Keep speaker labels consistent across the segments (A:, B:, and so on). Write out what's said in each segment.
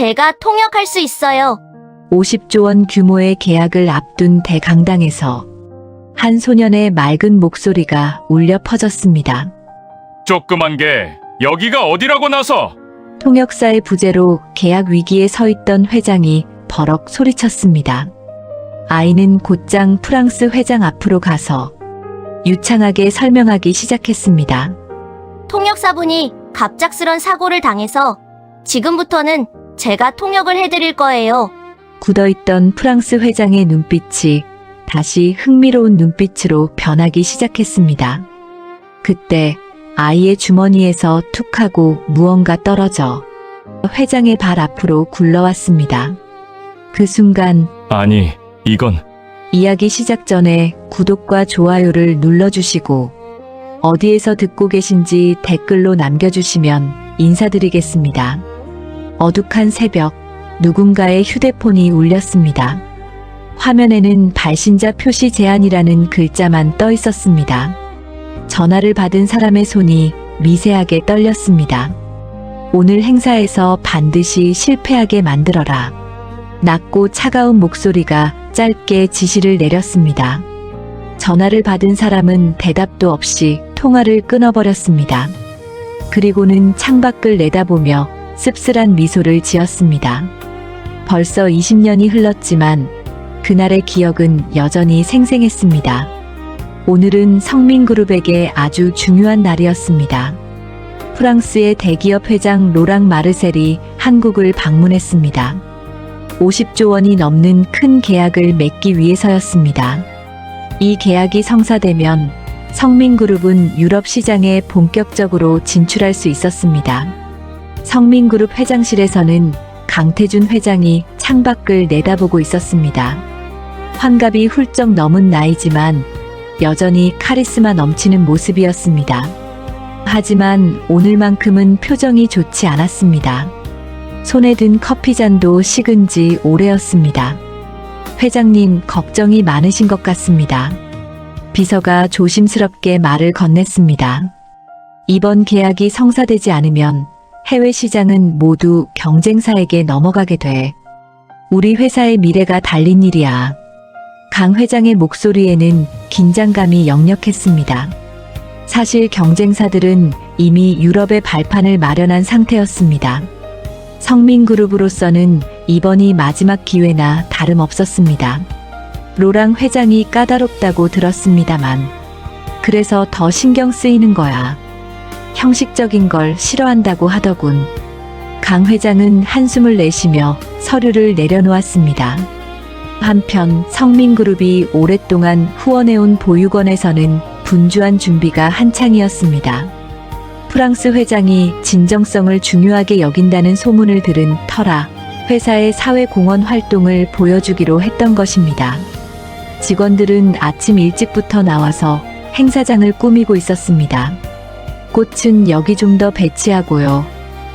A: 제가 통역할 수 있어요.
B: 50조 원 규모의 계약을 앞둔 대강당에서 한 소년의 맑은 목소리가 울려 퍼졌습니다.
C: 조그만 게 여기가 어디라고 나서?
B: 통역사의 부재로 계약 위기에 서 있던 회장이 버럭 소리쳤습니다. 아이는 곧장 프랑스 회장 앞으로 가서 유창하게 설명하기 시작했습니다.
A: 통역사분이 갑작스런 사고를 당해서 지금부터는 제가 통역을 해드릴 거예요.
B: 굳어있던 프랑스 회장의 눈빛이 다시 흥미로운 눈빛으로 변하기 시작했습니다. 그때 아이의 주머니에서 툭 하고 무언가 떨어져 회장의 발 앞으로 굴러왔습니다. 그 순간
C: 아니, 이건
B: 이야기 시작 전에 구독과 좋아요를 눌러주시고 어디에서 듣고 계신지 댓글로 남겨주시면 인사드리겠습니다. 어둑한 새벽, 누군가의 휴대폰이 울렸습니다. 화면에는 발신자 표시 제한이라는 글자만 떠 있었습니다. 전화를 받은 사람의 손이 미세하게 떨렸습니다. 오늘 행사에서 반드시 실패하게 만들어라. 낮고 차가운 목소리가 짧게 지시를 내렸습니다. 전화를 받은 사람은 대답도 없이 통화를 끊어버렸습니다. 그리고는 창밖을 내다보며 씁쓸한 미소를 지었습니다. 벌써 20년이 흘렀지만 그날의 기억은 여전히 생생했습니다. 오늘은 성민그룹에게 아주 중요한 날이었습니다. 프랑스의 대기업 회장 로랑 마르셀이 한국을 방문했습니다. 50조 원이 넘는 큰 계약을 맺기 위해서였습니다. 이 계약이 성사되면 성민그룹은 유럽 시장에 본격적으로 진출할 수 있었습니다. 성민그룹 회장실에서는 강태준 회장이 창밖을 내다보고 있었습니다. 환갑이 훌쩍 넘은 나이지만 여전히 카리스마 넘치는 모습이었습니다. 하지만 오늘만큼은 표정이 좋지 않았습니다. 손에 든 커피잔도 식은 지 오래였습니다. 회장님, 걱정이 많으신 것 같습니다. 비서가 조심스럽게 말을 건넸습니다. 이번 계약이 성사되지 않으면 해외 시장은 모두 경쟁사에게 넘어가게 돼. 우리 회사의 미래가 달린 일이야. 강 회장의 목소리에는 긴장감이 역력했습니다. 사실 경쟁사들은 이미 유럽의 발판을 마련한 상태였습니다. 성민그룹으로서는 이번이 마지막 기회나 다름없었습니다. 로랑 회장이 까다롭다고 들었습니다만, 그래서 더 신경 쓰이는 거야. 형식적인 걸 싫어한다고 하더군. 강 회장은 한숨을 내쉬며 서류를 내려놓았습니다. 한편 성민그룹이 오랫동안 후원해온 보육원에서는 분주한 준비가 한창이었습니다. 프랑스 회장이 진정성을 중요하게 여긴다는 소문을 들은 터라 회사의 사회공헌 활동을 보여주기로 했던 것입니다. 직원들은 아침 일찍부터 나와서 행사장을 꾸미고 있었습니다. 꽃은 여기 좀 더 배치하고요.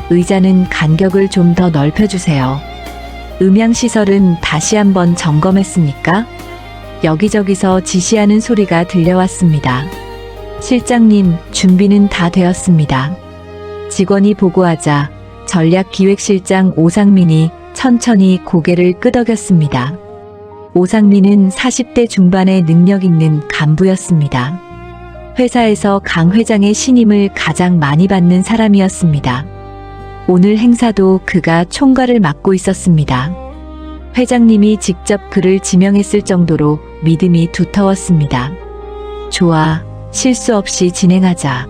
B: 의자는 간격을 좀 더 넓혀주세요. 음향시설은 다시 한번 점검했습니까? 여기저기서 지시하는 소리가 들려왔습니다. 실장님, 준비는 다 되었습니다. 직원이 보고하자 전략기획실장 오상민이 천천히 고개를 끄덕였습니다. 오상민은 40대 중반의 능력 있는 간부였습니다. 회사에서 강 회장의 신임을 가장 많이 받는 사람이었습니다. 오늘 행사도 그가 총괄을 맡고 있었습니다. 회장님이 직접 그를 지명했을 정도로 믿음이 두터웠습니다. 좋아, 실수 없이 진행하자.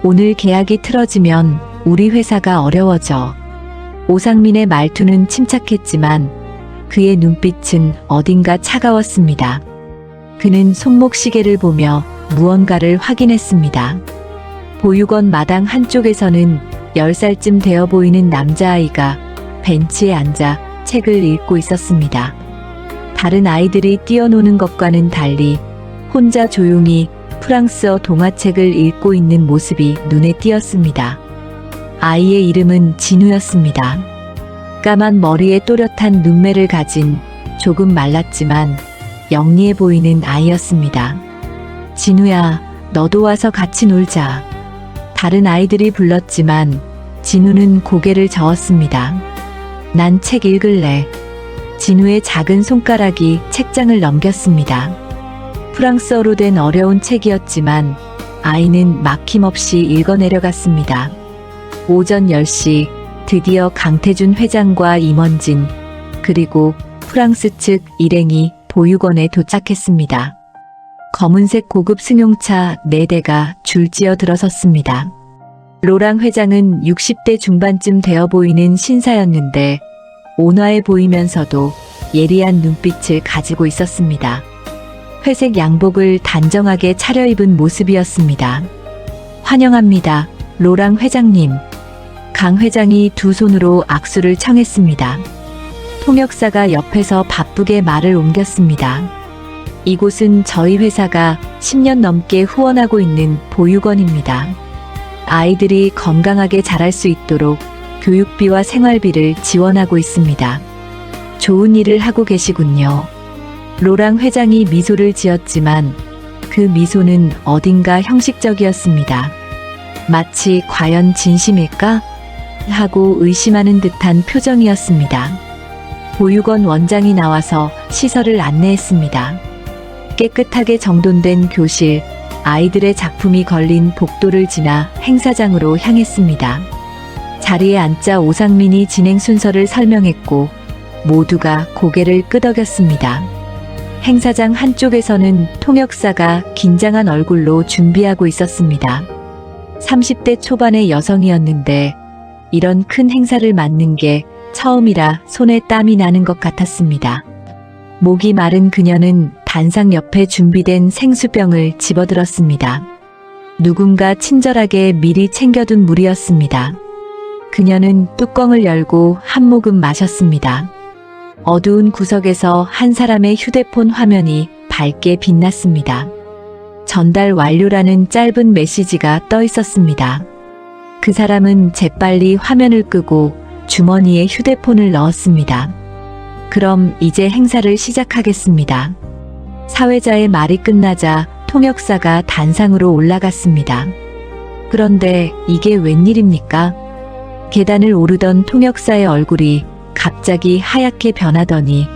B: 오늘 계약이 틀어지면 우리 회사가 어려워져. 오상민의 말투는 침착했지만 그의 눈빛은 어딘가 차가웠습니다. 그는 손목시계를 보며 무언가를 확인했습니다. 보육원 마당 한쪽에서는 10살쯤 되어 보이는 남자아이가 벤치에 앉아 책을 읽고 있었습니다. 다른 아이들이 뛰어노는 것과는 달리 혼자 조용히 프랑스어 동화책을 읽고 있는 모습이 눈에 띄었습니다. 아이의 이름은 진우였습니다. 까만 머리에 또렷한 눈매를 가진 조금 말랐지만 영리해 보이는 아이였습니다. 진우야, 너도 와서 같이 놀자. 다른 아이들이 불렀지만 진우는 고개를 저었습니다. 난 책 읽을래. 진우의 작은 손가락이 책장을 넘겼습니다. 프랑스어로 된 어려운 책이었지만 아이는 막힘없이 읽어내려갔습니다. 오전 10시 드디어 강태준 회장과 임원진 그리고 프랑스 측 일행이 보육원에 도착했습니다. 검은색 고급 승용차 4대가 줄지어 들어섰습니다. 로랑 회장은 60대 중반쯤 되어 보이는 신사였는데 온화해 보이면서도 예리한 눈빛을 가지고 있었습니다. 회색 양복을 단정하게 차려입은 모습이었습니다. 환영합니다, 로랑 회장님. 강 회장이 두 손으로 악수를 청했습니다. 통역사가 옆에서 바쁘게 말을 옮겼습니다. 이곳은 저희 회사가 10년 넘게 후원하고 있는 보육원입니다. 아이들이 건강하게 자랄 수 있도록 교육비와 생활비를 지원하고 있습니다. 좋은 일을 하고 계시군요. 로랑 회장이 미소를 지었지만 그 미소는 어딘가 형식적이었습니다. 마치 과연 진심일까? 하고 의심하는 듯한 표정이었습니다. 보육원 원장이 나와서 시설을 안내했습니다. 깨끗하게 정돈된 교실, 아이들의 작품이 걸린 복도를 지나 행사장으로 향했습니다. 자리에 앉자 오상민이 진행 순서를 설명했고 모두가 고개를 끄덕였습니다. 행사장 한쪽에서는 통역사가 긴장한 얼굴로 준비하고 있었습니다. 30대 초반의 여성이었는데 이런 큰 행사를 맡는 게 처음이라 손에 땀이 나는 것 같았습니다. 목이 마른 그녀는 단상 옆에 준비된 생수병을 집어들었습니다. 누군가 친절하게 미리 챙겨둔 물이었습니다. 그녀는 뚜껑을 열고 한 모금 마셨습니다. 어두운 구석에서 한 사람의 휴대폰 화면이 밝게 빛났습니다. 전달 완료라는 짧은 메시지가 떠 있었습니다. 그 사람은 재빨리 화면을 끄고 주머니에 휴대폰을 넣었습니다. 그럼 이제 행사를 시작하겠습니다. 사회자의 말이 끝나자 통역사가 단상으로 올라갔습니다. 그런데 이게 웬일입니까? 계단을 오르던 통역사의 얼굴이 갑자기 하얗게 변하더니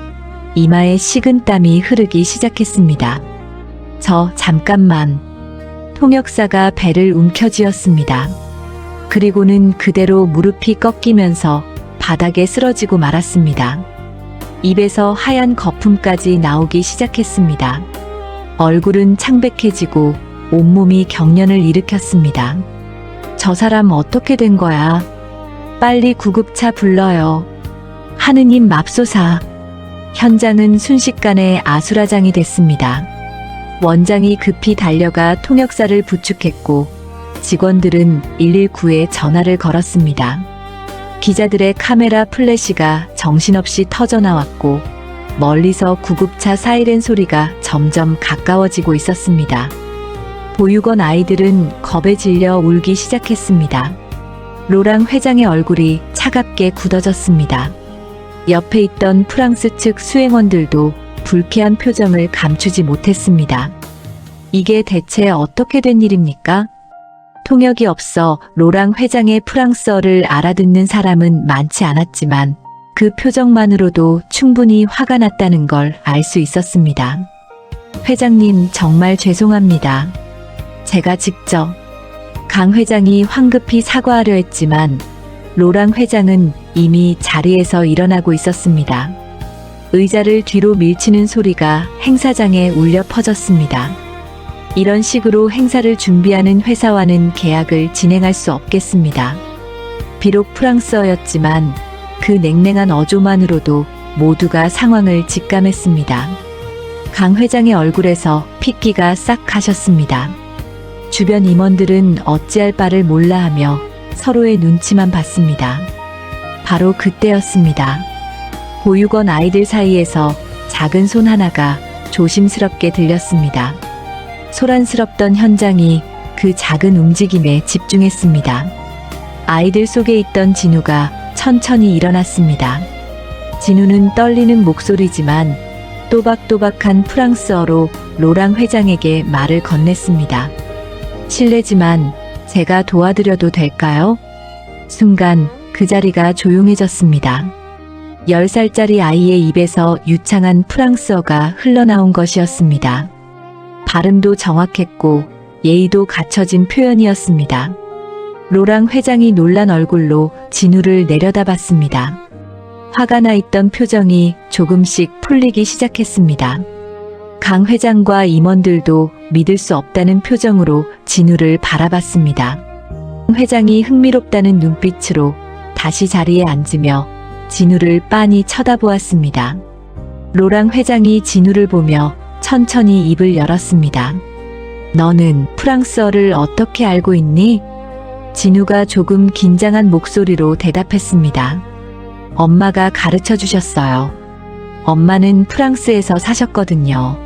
B: 이마에 식은땀이 흐르기 시작했습니다. 잠깐만. 통역사가 배를 움켜쥐었습니다. 그리고는 그대로 무릎이 꺾이면서 바닥에 쓰러지고 말았습니다. 입에서 하얀 거품까지 나오기 시작했습니다. 얼굴은 창백해지고 온몸이 경련을 일으켰습니다. 저 사람 어떻게 된 거야? 빨리 구급차 불러요. 하느님 맙소사. 현장은 순식간에 아수라장이 됐습니다. 원장이 급히 달려가 통역사를 부축했고 직원들은 119에 전화를 걸었습니다. 기자들의 카메라 플래시가 정신없이 터져나왔고 멀리서 구급차 사이렌 소리가 점점 가까워지고 있었습니다. 보육원 아이들은 겁에 질려 울기 시작했습니다. 로랑 회장의 얼굴이 차갑게 굳어졌습니다. 옆에 있던 프랑스 측 수행원들도 불쾌한 표정을 감추지 못했습니다. 이게 대체 어떻게 된 일입니까? 통역이 없어 로랑 회장의 프랑스어를 알아듣는 사람은 많지 않았지만 그 표정만으로도 충분히 화가 났다는 걸 알 수 있었습니다. 회장님 정말 죄송합니다. 제가 직접. 강 회장이 황급히 사과하려 했지만 로랑 회장은 이미 자리에서 일어나고 있었습니다. 의자를 뒤로 밀치는 소리가 행사장에 울려 퍼졌습니다. 이런 식으로 행사를 준비하는 회사와는 계약을 진행할 수 없겠습니다. 비록 프랑스어였지만 그 냉랭한 어조만으로도 모두가 상황을 직감했습니다. 강 회장의 얼굴에서 핏기가 싹 가셨습니다. 주변 임원들은 어찌할 바를 몰라하며 서로의 눈치만 봤습니다. 바로 그때였습니다. 보육원 아이들 사이에서 작은 손 하나가 조심스럽게 들렸습니다. 소란스럽던 현장이 그 작은 움직임에 집중했습니다. 아이들 속에 있던 진우가 천천히 일어났습니다. 진우는 떨리는 목소리지만 또박또박한 프랑스어로 로랑 회장에게 말을 건넸습니다. 실례지만 제가 도와드려도 될까요? 순간 그 자리가 조용해졌습니다. 10살짜리 아이의 입에서 유창한 프랑스어가 흘러나온 것이었습니다. 발음도 정확했고 예의도 갖춰진 표현이었습니다. 로랑 회장이 놀란 얼굴로 진우를 내려다봤습니다. 화가 나 있던 표정이 조금씩 풀리기 시작했습니다. 강 회장과 임원들도 믿을 수 없다는 표정으로 진우를 바라봤습니다. 회장이 흥미롭다는 눈빛으로 다시 자리에 앉으며 진우를 빤히 쳐다보았습니다. 로랑 회장이 진우를 보며 천천히 입을 열었습니다. 너는 프랑스어를 어떻게 알고 있니? 진우가 조금 긴장한 목소리로 대답했습니다. 엄마가 가르쳐 주셨어요. 엄마는 프랑스에서 사셨거든요.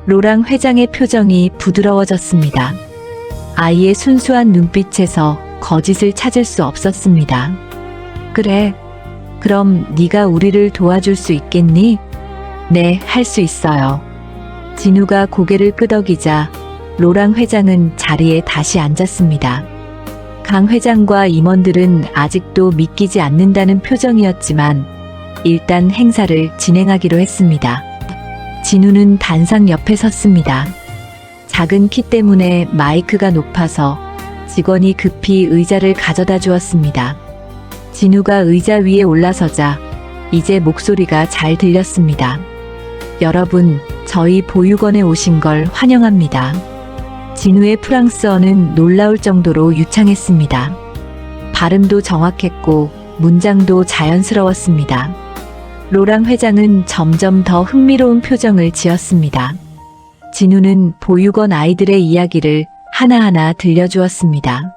B: 로랑 회장의 표정이 부드러워졌습니다. 아이의 순수한 눈빛에서 거짓을 찾을 수 없었습니다. 그래. 그럼 네가 우리를 도와줄 수 있겠니? 네, 할 수 있어요. 진우가 고개를 끄덕이자 로랑 회장은 자리에 다시 앉았습니다. 강 회장과 임원들은 아직도 믿기지 않는다는 표정이었지만 일단 행사를 진행하기로 했습니다. 진우는 단상 옆에 섰습니다. 작은 키 때문에 마이크가 높아서 직원이 급히 의자를 가져다 주었습니다. 진우가 의자 위에 올라서자 이제 목소리가 잘 들렸습니다. 여러분, 저희 보육원에 오신 걸 환영합니다. 진우의 프랑스어는 놀라울 정도로 유창했습니다. 발음도 정확했고 문장도 자연스러웠습니다. 로랑 회장은 점점 더 흥미로운 표정을 지었습니다. 진우는 보육원 아이들의 이야기를 하나하나 들려주었습니다.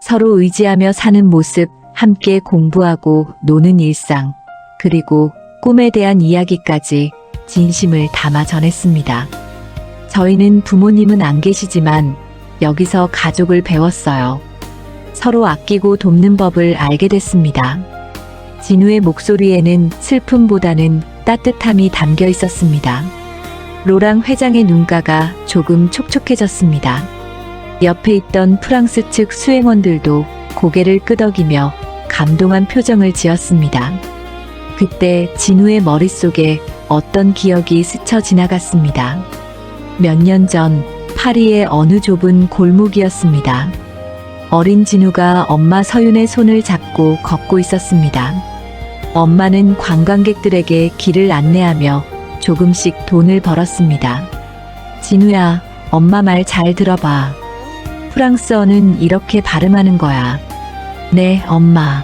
B: 서로 의지하며 사는 모습, 함께 공부하고 노는 일상, 그리고 꿈에 대한 이야기까지 진심을 담아 전했습니다. 저희는 부모님은 안 계시지만 여기서 가족을 배웠어요. 서로 아끼고 돕는 법을 알게 됐습니다. 진우의 목소리에는 슬픔보다는 따뜻함이 담겨 있었습니다. 로랑 회장의 눈가가 조금 촉촉해졌습니다. 옆에 있던 프랑스 측 수행원들도 고개를 끄덕이며 감동한 표정을 지었습니다. 그때 진우의 머릿속에 어떤 기억이 스쳐 지나갔습니다. 몇 년 전 파리의 어느 좁은 골목이었습니다. 어린 진우가 엄마 서윤의 손을 잡고 걷고 있었습니다. 엄마는 관광객들에게 길을 안내하며 조금씩 돈을 벌었습니다. 진우야, 엄마 말 잘 들어봐. 프랑스어는 이렇게 발음하는 거야. 네, 엄마.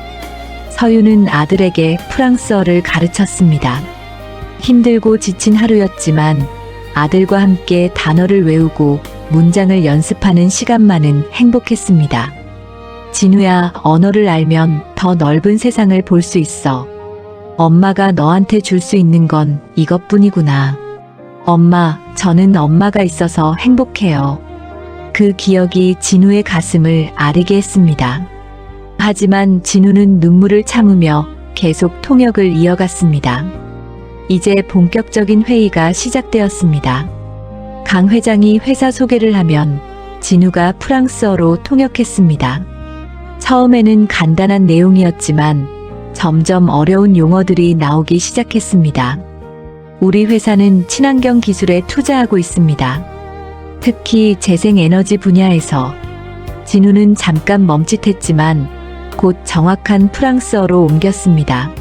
B: 서윤은 아들에게 프랑스어를 가르쳤습니다. 힘들고 지친 하루였지만 아들과 함께 단어를 외우고 문장을 연습하는 시간만은 행복했습니다. 진우야, 언어를 알면 더 넓은 세상을 볼 수 있어. 엄마가 너한테 줄 수 있는 건 이것뿐이구나. 엄마, 저는 엄마가 있어서 행복해요. 그 기억이 진우의 가슴을 아리게 했습니다. 하지만 진우는 눈물을 참으며 계속 통역을 이어갔습니다. 이제 본격적인 회의가 시작되었습니다. 강 회장이 회사 소개를 하면 진우가 프랑스어로 통역했습니다. 처음에는 간단한 내용이었지만 점점 어려운 용어들이 나오기 시작했습니다. 우리 회사는 친환경 기술에 투자하고 있습니다. 특히 재생에너지 분야에서. 진우는 잠깐 멈칫했지만 곧 정확한 프랑스어로 옮겼습니다.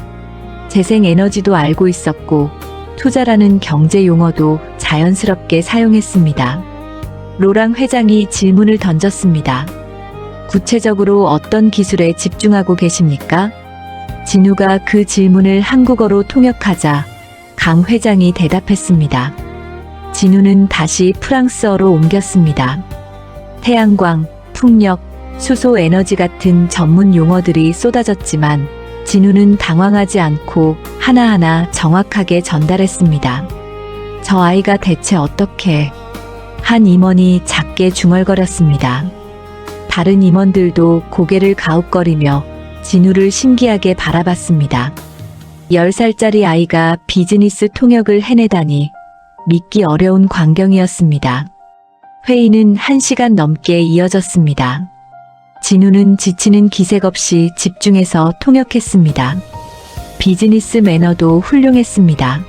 B: 재생에너지도 알고 있었고 투자라는 경제 용어도 자연스럽게 사용했습니다. 로랑 회장이 질문을 던졌습니다. 구체적으로 어떤 기술에 집중하고 계십니까? 진우가 그 질문을 한국어로 통역하자 강 회장이 대답했습니다. 진우는 다시 프랑스어로 옮겼습니다. 태양광, 풍력, 수소 에너지 같은 전문 용어들이 쏟아졌지만 진우는 당황하지 않고 하나하나 정확하게 전달했습니다. 저 아이가 대체 어떻게? 한 임원이 작게 중얼거렸습니다. 다른 임원들도 고개를 가웃거리며 진우를 신기하게 바라봤습니다. 10살짜리 아이가 비즈니스 통역을 해내다니 믿기 어려운 광경이었습니다. 회의는 1시간 넘게 이어졌습니다. 진우는 지치는 기색 없이 집중해서 통역했습니다. 비즈니스 매너도 훌륭했습니다.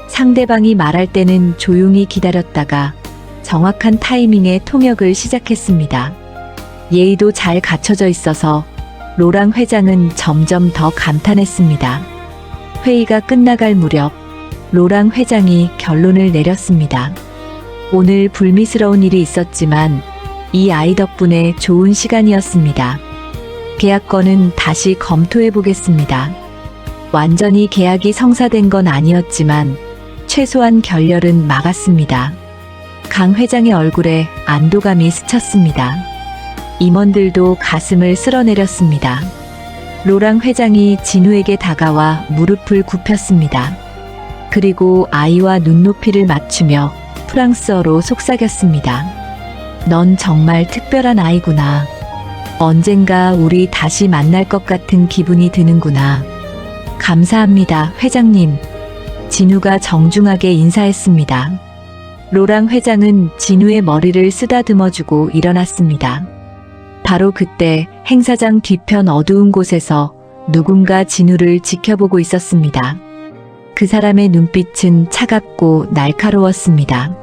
B: 상대방이 말할 때는 조용히 기다렸다가 정확한 타이밍에 통역을 시작했습니다. 예의도 잘 갖춰져 있어서 로랑 회장은 점점 더 감탄했습니다. 회의가 끝나갈 무렵 로랑 회장이 결론을 내렸습니다. 오늘 불미스러운 일이 있었지만 이 아이 덕분에 좋은 시간이었습니다. 계약건은 다시 검토해 보겠습니다. 완전히 계약이 성사된 건 아니었지만 최소한 결렬은 막았습니다. 강 회장의 얼굴에 안도감이 스쳤습니다. 임원들도 가슴을 쓸어내렸습니다. 로랑 회장이 진우에게 다가와 무릎을 굽혔습니다. 그리고 아이와 눈높이를 맞추며 프랑스어로 속삭였습니다. 넌 정말 특별한 아이구나. 언젠가 우리 다시 만날 것 같은 기분이 드는구나. 감사합니다, 회장님. 진우가 정중하게 인사했습니다. 로랑 회장은 진우의 머리를 쓰다듬어주고 일어났습니다. 바로 그때 행사장 뒤편 어두운 곳에서 누군가 진우를 지켜보고 있었습니다. 그 사람의 눈빛은 차갑고 날카로웠습니다.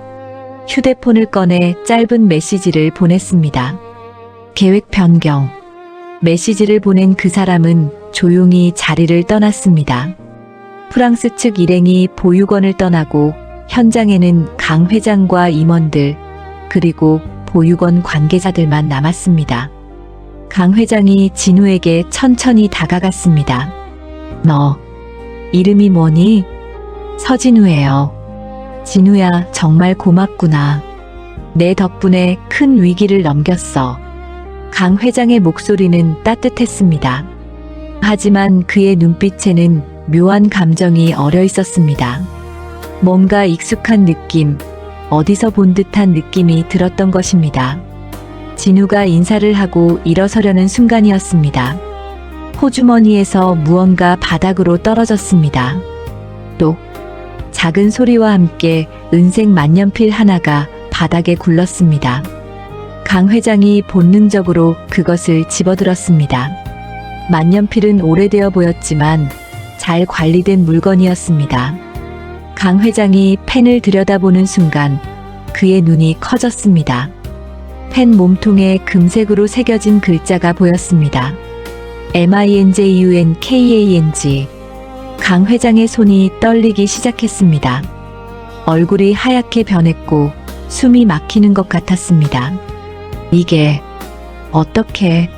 B: 휴대폰을 꺼내 짧은 메시지를 보냈습니다. 계획 변경. 메시지를 보낸 그 사람은 조용히 자리를 떠났습니다. 프랑스 측 일행이 보육원을 떠나고 현장에는 강 회장과 임원들, 그리고 보육원 관계자들만 남았습니다. 강 회장이 진우에게 천천히 다가갔습니다. 너, 이름이 뭐니? 서진우예요. 진우야, 정말 고맙구나. 내 덕분에 큰 위기를 넘겼어. 강 회장의 목소리는 따뜻했습니다. 하지만 그의 눈빛에는 묘한 감정이 어려 있었습니다. 뭔가 익숙한 느낌, 어디서 본 듯한 느낌이 들었던 것입니다. 진우가 인사를 하고 일어서려는 순간이었습니다. 호주머니에서 무언가 바닥으로 떨어졌습니다. 또 작은 소리와 함께 은색 만년필 하나가 바닥에 굴렀습니다. 강 회장이 본능적으로 그것을 집어들었습니다. 만년필은 오래되어 보였지만 잘 관리된 물건이었습니다. 강 회장이 펜을 들여다보는 순간 그의 눈이 커졌습니다. 펜 몸통에 금색으로 새겨진 글자가 보였습니다. MINJUNKANG. 강 회장의 손이 떨리기 시작했습니다. 얼굴이 하얗게 변했고 숨이 막히는 것 같았습니다. 이게 어떻게?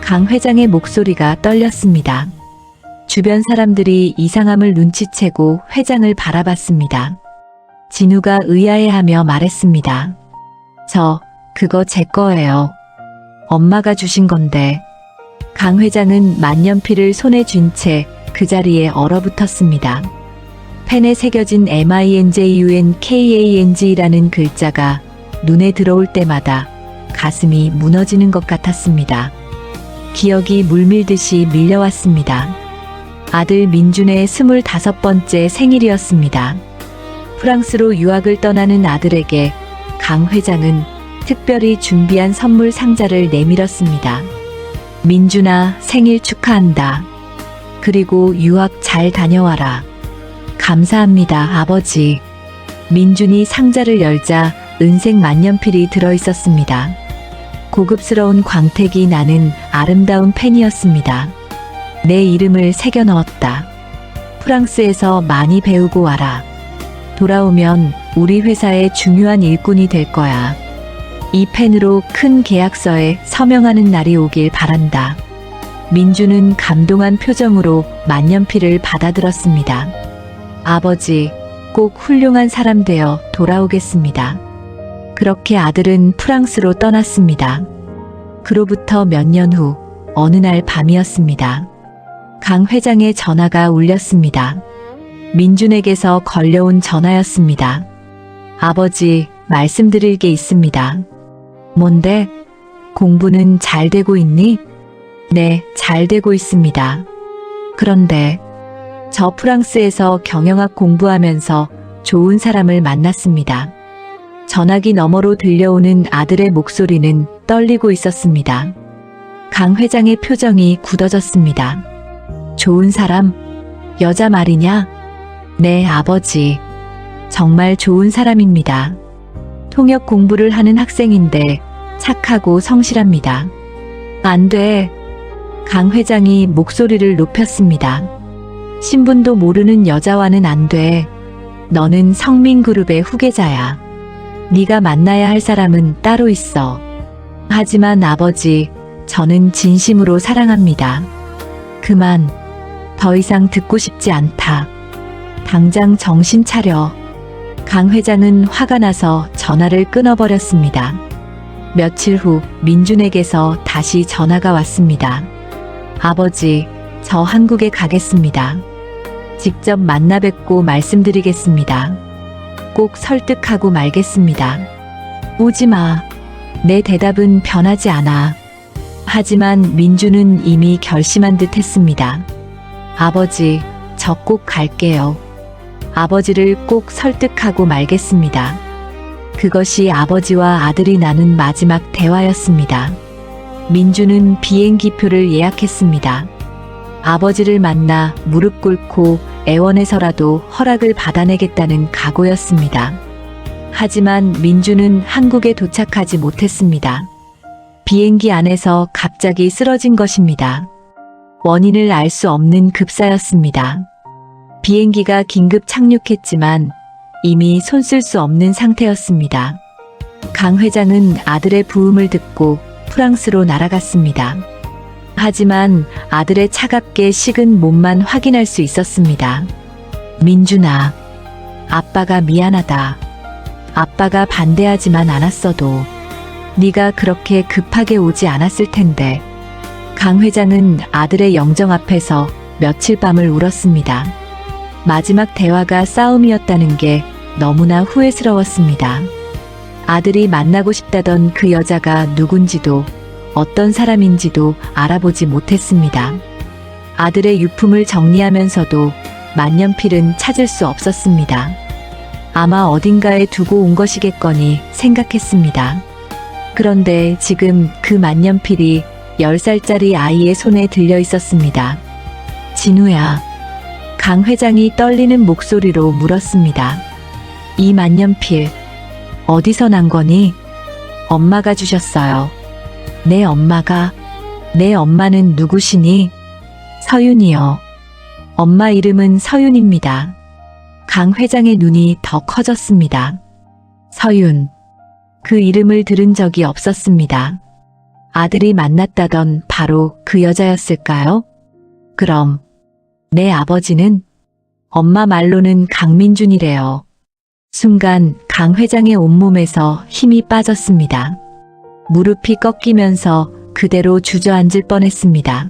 B: 강 회장의 목소리가 떨렸습니다. 주변 사람들이 이상함을 눈치채고 회장을 바라봤습니다. 진우가 의아해하며 말했습니다. 그거 제 거예요. 엄마가 주신 건데. 강 회장은 만년필을 손에 쥔 채 그 자리에 얼어붙었습니다. 펜에 새겨진 MINJUNKANG라는 글자가 눈에 들어올 때마다 가슴이 무너지는 것 같았습니다. 기억이 물밀듯이 밀려왔습니다. 아들 민준의 25번째 생일이었습니다. 프랑스로 유학을 떠나는 아들에게 강 회장은 특별히 준비한 선물 상자를 내밀었습니다. 민준아, 생일 축하한다. 그리고 유학 잘 다녀와라. 감사합니다, 아버지. 민준이 상자를 열자 은색 만년필이 들어있었습니다. 고급스러운 광택이 나는 아름다운 펜이었습니다. 내 이름을 새겨 넣었다. 프랑스에서 많이 배우고 와라. 돌아오면 우리 회사의 중요한 일꾼이 될 거야. 이 펜으로 큰 계약서에 서명하는 날이 오길 바란다. 민주는 감동한 표정으로 만년필을 받아들었습니다. 아버지, 꼭 훌륭한 사람 되어 돌아오겠습니다. 그렇게 아들은 프랑스로 떠났습니다. 그로부터 몇 년 후 어느 날 밤이었습니다. 강 회장의 전화가 울렸습니다. 민준에게서 걸려온 전화였습니다. 아버지, 말씀드릴 게 있습니다. 뭔데? 공부는 잘 되고 있니? 네, 잘 되고 있습니다. 그런데 저 프랑스에서 경영학 공부하면서 좋은 사람을 만났습니다. 전화기 너머로 들려오는 아들의 목소리는 떨리고 있었습니다. 강 회장의 표정이 굳어졌습니다. 좋은 사람? 여자 말이냐? 네, 아버지. 정말 좋은 사람입니다. 통역 공부를 하는 학생인데 착하고 성실합니다. 안 돼. 강 회장이 목소리를 높였습니다. 신분도 모르는 여자와는 안 돼. 너는 성민그룹의 후계자야. 네가 만나야 할 사람은 따로 있어. 하지만 아버지, 저는 진심으로 사랑합니다. 그만. 더 이상 듣고 싶지 않다. 당장 정신 차려. 강 회장은 화가 나서 전화를 끊어버렸습니다. 며칠 후 민준에게서 다시 전화가 왔습니다. 아버지, 저 한국에 가겠습니다. 직접 만나 뵙고 말씀드리겠습니다. 꼭 설득하고 말겠습니다. 오지 마. 내 대답은 변하지 않아. 하지만 민준은 이미 결심한 듯 했습니다. 아버지, 저 꼭 갈게요. 아버지를 꼭 설득하고 말겠습니다. 그것이 아버지와 아들이 나눈 마지막 대화였습니다. 민준은 비행기표를 예약했습니다. 아버지를 만나 무릎 꿇고 애원해서라도 허락을 받아내겠다는 각오였습니다. 하지만 민준은 한국에 도착하지 못했습니다. 비행기 안에서 갑자기 쓰러진 것입니다. 원인을 알 수 없는 급사였습니다. 비행기가 긴급 착륙했지만 이미 손쓸 수 없는 상태였습니다. 강 회장은 아들의 부음을 듣고 프랑스로 날아갔습니다. 하지만 아들의 차갑게 식은 몸만 확인할 수 있었습니다. 민준아, 아빠가 미안하다. 아빠가 반대하지만 않았어도 네가 그렇게 급하게 오지 않았을 텐데. 강 회장은 아들의 영정 앞에서 며칠 밤을 울었습니다. 마지막 대화가 싸움이었다는 게 너무나 후회스러웠습니다. 아들이 만나고 싶다던 그 여자가 누군지도 어떤 사람인지도 알아보지 못했습니다. 아들의 유품을 정리하면서도 만년필은 찾을 수 없었습니다. 아마 어딘가에 두고 온 것이겠거니 생각했습니다. 그런데 지금 그 만년필이 10살짜리 아이의 손에 들려 있었습니다. 진우야. 강 회장이 떨리는 목소리로 물었습니다. 이 만년필 어디서 난 거니? 엄마가 주셨어요. 내 엄마가? 내 엄마는 누구시니? 서윤이요. 엄마 이름은 서윤입니다. 강 회장의 눈이 더 커졌습니다. 서윤. 그 이름을 들은 적이 없었습니다. 아들이 만났다던 바로 그 여자였을까요? 그럼 내 아버지는? 엄마 말로는 강민준이래요. 순간 강 회장의 온몸에서 힘이 빠졌습니다. 무릎이 꺾이면서 그대로 주저앉을 뻔했습니다.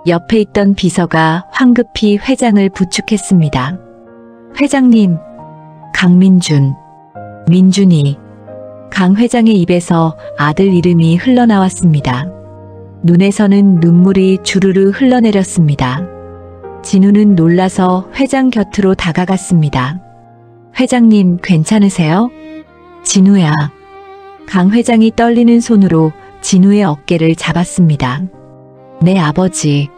B: 옆에 있던 비서가 황급히 회장을 부축했습니다. 회장님, 강민준, 민준이. 강 회장의 입에서 아들 이름이 흘러나왔습니다. 눈에서는 눈물이 주르르 흘러내렸습니다. 진우는 놀라서 회장 곁으로 다가갔습니다. 회장님 괜찮으세요? 진우야. 강 회장이 떨리는 손으로 진우의 어깨를 잡았습니다. 내 아버지.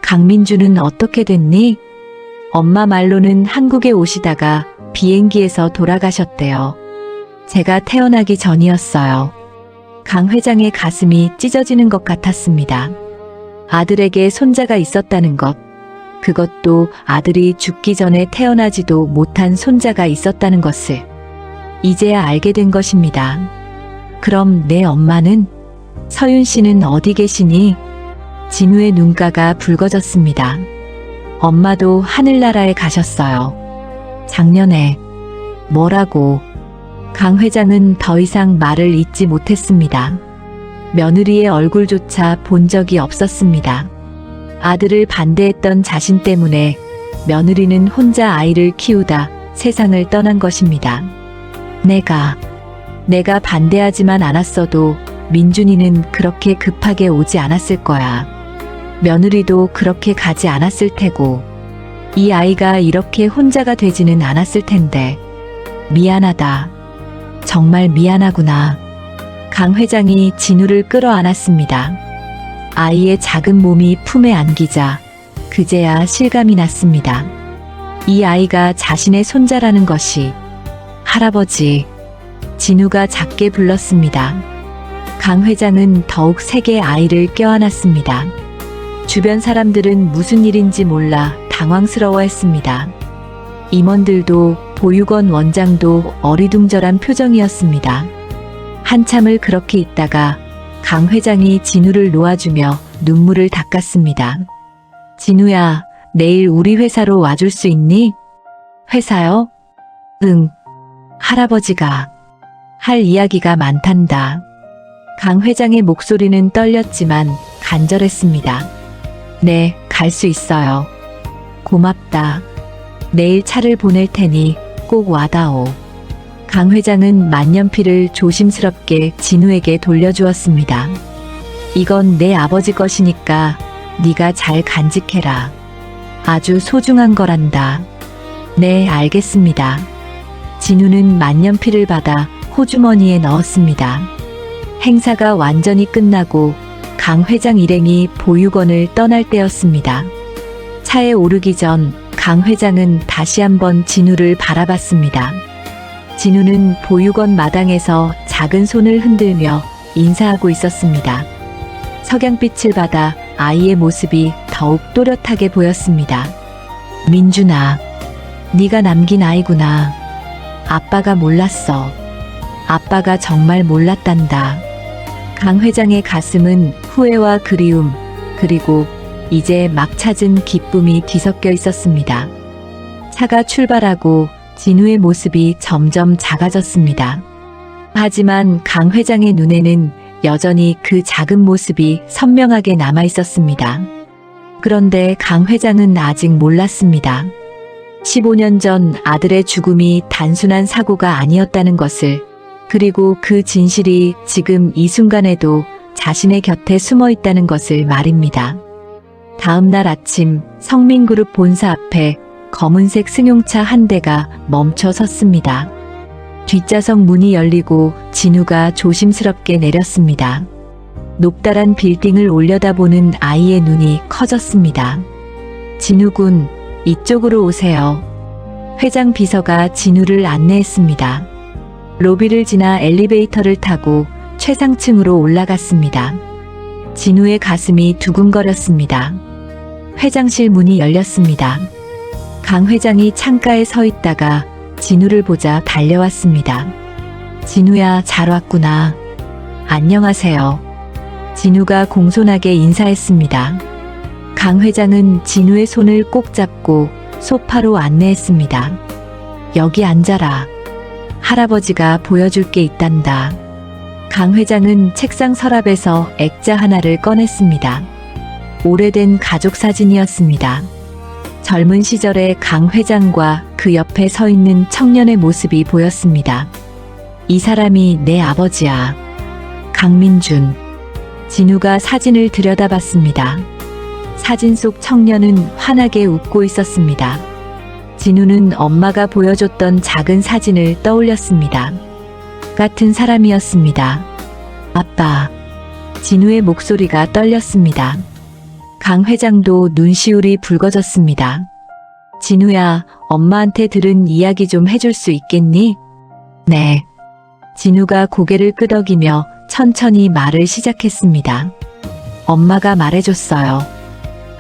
B: 강민준은 어떻게 됐니? 엄마 말로는 한국에 오시다가 비행기에서 돌아가셨대요. 제가 태어나기 전이었어요. 강 회장의 가슴이 찢어지는 것 같았습니다. 아들에게 손자가 있었다는 것, 그것도 아들이 죽기 전에 태어나지도 못한 손자가 있었다는 것을 이제야 알게 된 것입니다. 그럼 내 엄마는? 서윤 씨는 어디 계시니? 진우의 눈가가 붉어졌습니다. 엄마도 하늘나라에 가셨어요. 작년에. 뭐라고? 강 회장은 더 이상 말을 잇지 못했습니다. 며느리의 얼굴조차 본 적이 없었습니다. 아들을 반대했던 자신 때문에 며느리는 혼자 아이를 키우다 세상을 떠난 것입니다. 내가 반대하지만 않았어도 민준이는 그렇게 급하게 오지 않았을 거야. 며느리도 그렇게 가지 않았을 테고, 이 아이가 이렇게 혼자가 되지는 않았을 텐데. 미안하다. 정말 미안하구나. 강 회장이 진우를 끌어안았습니다. 아이의 작은 몸이 품에 안기자 그제야 실감이 났습니다. 이 아이가 자신의 손자라는 것이. 할아버지. 진우가 작게 불렀습니다. 강 회장은 더욱 세게 아이를 껴안았습니다. 주변 사람들은 무슨 일인지 몰라 당황스러워했습니다. 임원들도 보육원 원장도 어리둥절한 표정이었습니다. 한참을 그렇게 있다가 강 회장이 진우를 놓아주며 눈물을 닦았습니다. 진우야, 내일 우리 회사로 와줄 수 있니? 회사요? 응. 할아버지가 할 이야기가 많단다. 강 회장의 목소리는 떨렸지만 간절했습니다. 네, 갈 수 있어요. 고맙다. 내일 차를 보낼 테니 꼭 와다오. 강 회장은 만년필을 조심스럽게 진우에게 돌려주었습니다. 이건 내 아버지 것이니까 네가 잘 간직해라. 아주 소중한 거란다. 네, 알겠습니다. 진우는 만년필을 받아 호주머니에 넣었습니다. 행사가 완전히 끝나고 강 회장 일행이 보육원을 떠날 때였습니다. 차에 오르기 전 강 회장은 다시 한번 진우를 바라봤습니다. 진우는 보육원 마당에서 작은 손을 흔들며 인사하고 있었습니다. 석양빛을 받아 아이의 모습이 더욱 또렷하게 보였습니다. 민준아, 네가 남긴 아이구나. 아빠가 몰랐어. 아빠가 정말 몰랐단다. 강 회장의 가슴은 후회와 그리움, 그리고 이제 막 찾은 기쁨이 뒤섞여 있었습니다. 차가 출발하고 진우의 모습이 점점 작아졌습니다. 하지만 강 회장의 눈에는 여전히 그 작은 모습이 선명하게 남아 있었습니다. 그런데 강 회장은 아직 몰랐습니다. 15년 전 아들의 죽음이 단순한 사고가 아니었다는 것을, 그리고 그 진실이 지금 이 순간에도 자신의 곁에 숨어 있다는 것을 말입니다. 다음 날 아침 성민그룹 본사 앞에 검은색 승용차 한 대가 멈춰 섰습니다. 뒷좌석 문이 열리고 진우가 조심스럽게 내렸습니다. 높다란 빌딩을 올려다보는 아이의 눈이 커졌습니다. 진우군, 이쪽으로 오세요. 회장 비서가 진우를 안내했습니다. 로비를 지나 엘리베이터를 타고 최상층으로 올라갔습니다. 진우의 가슴이 두근거렸습니다. 회장실 문이 열렸습니다. 강 회장이 창가에 서 있다가 진우를 보자 달려왔습니다. 진우야, 잘 왔구나. 안녕하세요. 진우가 공손하게 인사했습니다. 강 회장은 진우의 손을 꼭 잡고 소파로 안내했습니다. 여기 앉아라. 할아버지가 보여줄 게 있단다. 강 회장은 책상 서랍에서 액자 하나를 꺼냈습니다. 오래된 가족 사진이었습니다. 젊은 시절의 강 회장과 그 옆에 서 있는 청년의 모습이 보였습니다. 이 사람이 내 아버지야. 강민준. 진우가 사진을 들여다봤습니다. 사진 속 청년은 환하게 웃고 있었습니다. 진우는 엄마가 보여줬던 작은 사진을 떠올렸습니다. 같은 사람이었습니다. 아빠. 진우의 목소리가 떨렸습니다. 강 회장도 눈시울이 붉어졌습니다. 진우야, 엄마한테 들은 이야기 좀 해줄 수 있겠니? 네. 진우가 고개를 끄덕이며 천천히 말을 시작했습니다. 엄마가 말해줬어요.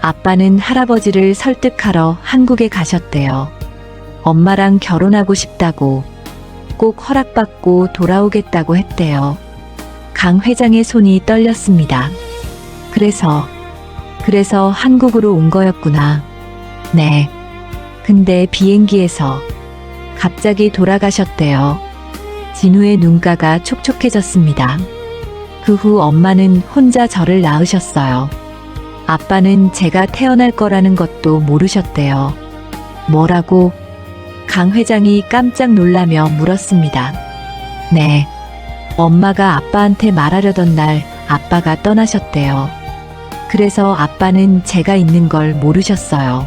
B: 아빠는 할아버지를 설득하러 한국에 가셨대요. 엄마랑 결혼하고 싶다고, 꼭 허락받고 돌아오겠다고 했대요. 강 회장의 손이 떨렸습니다. 그래서 한국으로 온 거였구나. 네. 근데 비행기에서 갑자기 돌아가셨대요. 진우의 눈가가 촉촉해졌습니다. 그 후 엄마는 혼자 저를 낳으셨어요. 아빠는 제가 태어날 거라는 것도 모르셨대요. 뭐라고? 강 회장이 깜짝 놀라며 물었습니다. 네. 엄마가 아빠한테 말하려던 날 아빠가 떠나셨대요. 그래서 아빠는 제가 있는 걸 모르셨어요.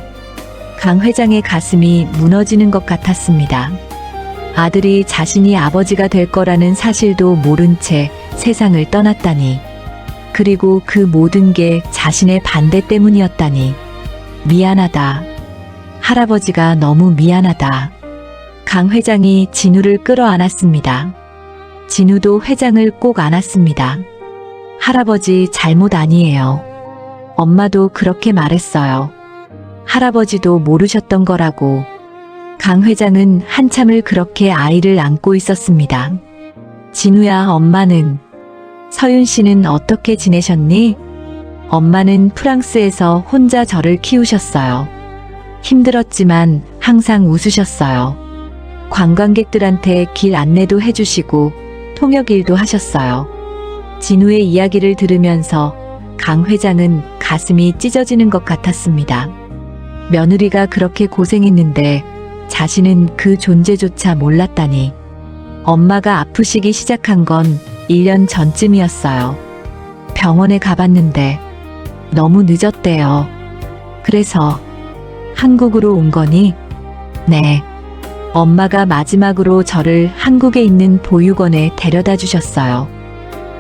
B: 강 회장의 가슴이 무너지는 것 같았습니다. 아들이 자신이 아버지가 될 거라는 사실도 모른 채 세상을 떠났다니. 그리고 그 모든 게 자신의 반대 때문이었다니. 미안하다. 할아버지가 너무 미안하다. 강 회장이 진우를 끌어안았습니다. 진우도 회장을 꼭 안았습니다. 할아버지 잘못 아니에요. 엄마도 그렇게 말했어요. 할아버지도 모르셨던 거라고. 강 회장은 한참을 그렇게 아이를 안고 있었습니다. 진우야, 엄마는? 서윤 씨는 어떻게 지내셨니? 엄마는 프랑스에서 혼자 저를 키우셨어요. 힘들었지만 항상 웃으셨어요. 관광객들한테 길 안내도 해주시고 통역 일도 하셨어요. 진우의 이야기를 들으면서 강 회장은 가슴이 찢어지는 것 같았습니다. 며느리가 그렇게 고생했는데 자신은 그 존재조차 몰랐다니. 엄마가 아프시기 시작한 건 1년 전쯤이었어요. 병원에 가봤는데 너무 늦었대요. 그래서 한국으로 온 거니? 네. 엄마가 마지막으로 저를 한국에 있는 보육원에 데려다 주셨어요.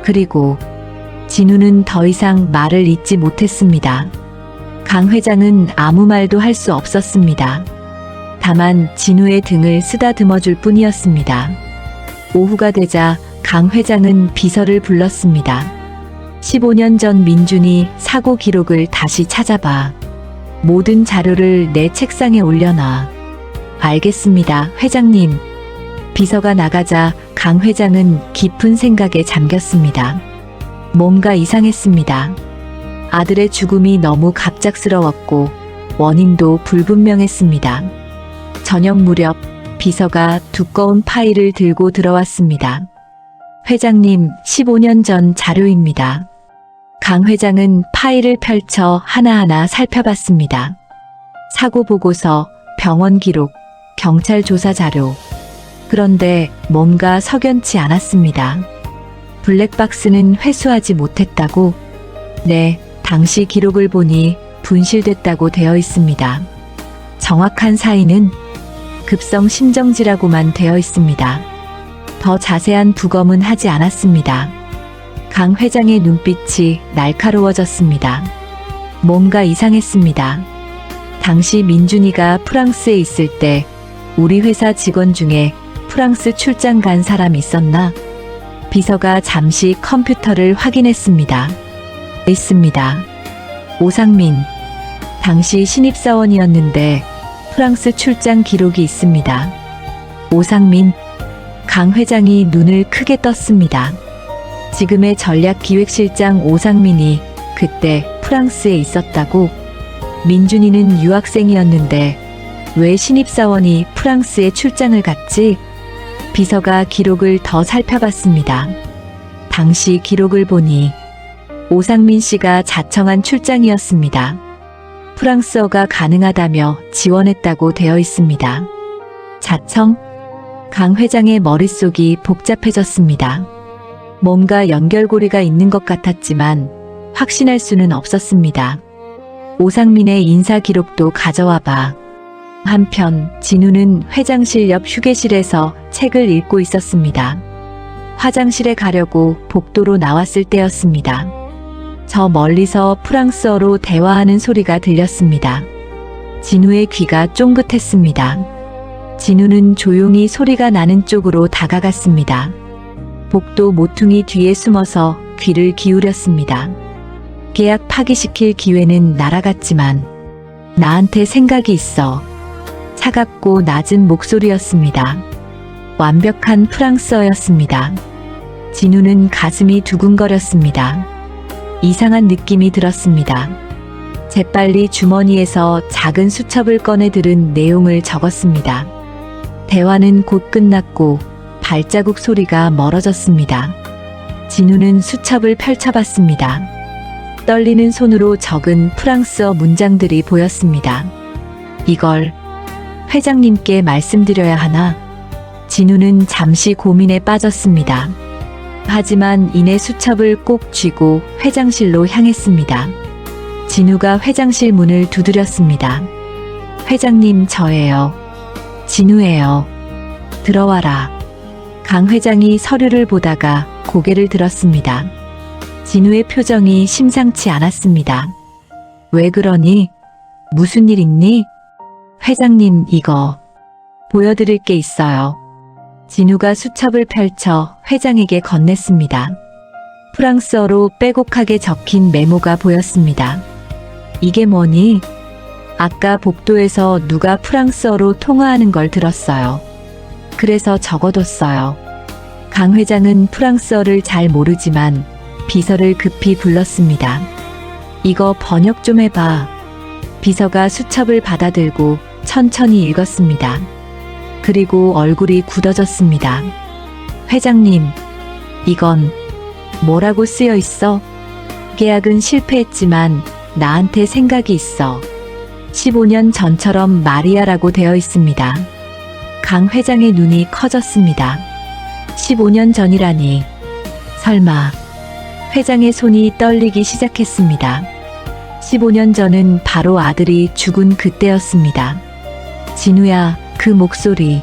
B: 그리고 진우는 더 이상 말을 잇지 못했습니다. 강 회장은 아무 말도 할 수 없었습니다. 다만 진우의 등을 쓰다듬어 줄 뿐이었습니다. 오후가 되자 강 회장은 비서를 불렀습니다. 15년 전 민준이 사고 기록을 다시 찾아봐. 모든 자료를 내 책상에 올려놔. 알겠습니다, 회장님. 비서가 나가자 강 회장은 깊은 생각에 잠겼습니다. 뭔가 이상했습니다. 아들의 죽음이 너무 갑작스러웠고 원인도 불분명했습니다. 저녁 무렵 비서가 두꺼운 파일을 들고 들어왔습니다. 회장님, 15년 전 자료입니다. 강 회장은 파일을 펼쳐 하나하나 살펴봤습니다. 사고 보고서, 병원 기록, 경찰 조사 자료. 그런데 뭔가 석연치 않았습니다. 블랙박스는 회수하지 못했다고? 네, 당시 기록을 보니 분실됐다고 되어 있습니다. 정확한 사인은 급성 심정지라고만 되어 있습니다. 더 자세한 부검은 하지 않았습니다. 강 회장의 눈빛이 날카로워졌습니다. 뭔가 이상했습니다. 당시 민준이가 프랑스에 있을 때 우리 회사 직원 중에 프랑스 출장 간 사람 있었나? 비서가 잠시 컴퓨터를 확인했습니다. 있습니다. 오상민. 당시 신입사원이었는데 프랑스 출장 기록이 있습니다. 오상민. 강 회장이 눈을 크게 떴습니다. 지금의 전략기획실장 오상민이 그때 프랑스에 있었다고? 민준이는 유학생이었는데 왜 신입사원이 프랑스에 출장을 갔지? 비서가 기록을 더 살펴봤습니다. 당시 기록을 보니 오상민 씨가 자청한 출장이었습니다. 프랑스어가 가능하다며 지원했다고 되어 있습니다. 자청? 강 회장의 머릿속이 복잡해졌습니다. 뭔가 연결고리가 있는 것 같았지만 확신할 수는 없었습니다. 오상민의 인사 기록도 가져와 봐. 한편 진우는 회장실 옆 휴게실에서 책을 읽고 있었습니다. 화장실에 가려고 복도로 나왔을 때였습니다. 저 멀리서 프랑스어로 대화하는 소리가 들렸습니다. 진우의 귀가 쫑긋했습니다. 진우는 조용히 소리가 나는 쪽으로 다가갔습니다. 복도 모퉁이 뒤에 숨어서 귀를 기울였습니다. 계약 파기시킬 기회는 날아갔지만 나한테 생각이 있어. 차갑고 낮은 목소리였습니다. 완벽한 프랑스어였습니다. 진우는 가슴이 두근거렸습니다. 이상한 느낌이 들었습니다. 재빨리 주머니에서 작은 수첩을 꺼내 들은 내용을 적었습니다. 대화는 곧 끝났고 발자국 소리가 멀어졌습니다. 진우는 수첩을 펼쳐봤습니다. 떨리는 손으로 적은 프랑스어 문장들이 보였습니다. 이걸 회장님께 말씀드려야 하나? 진우는 잠시 고민에 빠졌습니다. 하지만 이내 수첩을 꼭 쥐고 회장실로 향했습니다. 진우가 회장실 문을 두드렸습니다. 회장님, 저예요. 진우예요. 들어와라. 강 회장이 서류를 보다가 고개를 들었습니다. 진우의 표정이 심상치 않았습니다. 왜 그러니? 무슨 일 있니? 회장님, 이거 보여드릴 게 있어요. 진우가 수첩을 펼쳐 회장에게 건넸습니다. 프랑스어로 빼곡하게 적힌 메모가 보였습니다. 이게 뭐니? 아까 복도에서 누가 프랑스어로 통화하는 걸 들었어요. 그래서 적어뒀어요. 강 회장은 프랑스어를 잘 모르지만 비서를 급히 불렀습니다. 이거 번역 좀 해봐. 비서가 수첩을 받아들고 천천히 읽었습니다. 그리고 얼굴이 굳어졌습니다. 회장님, 이건 뭐라고 쓰여 있어? 계약은 실패했지만 나한테 생각이 있어. 15년 전처럼 마리아라고 되어 있습니다. 강 회장의 눈이 커졌습니다. 15년 전이라니. 설마. 회장의 손이 떨리기 시작했습니다. 15년 전은 바로 아들이 죽은 그때였습니다. 진우야, 그 목소리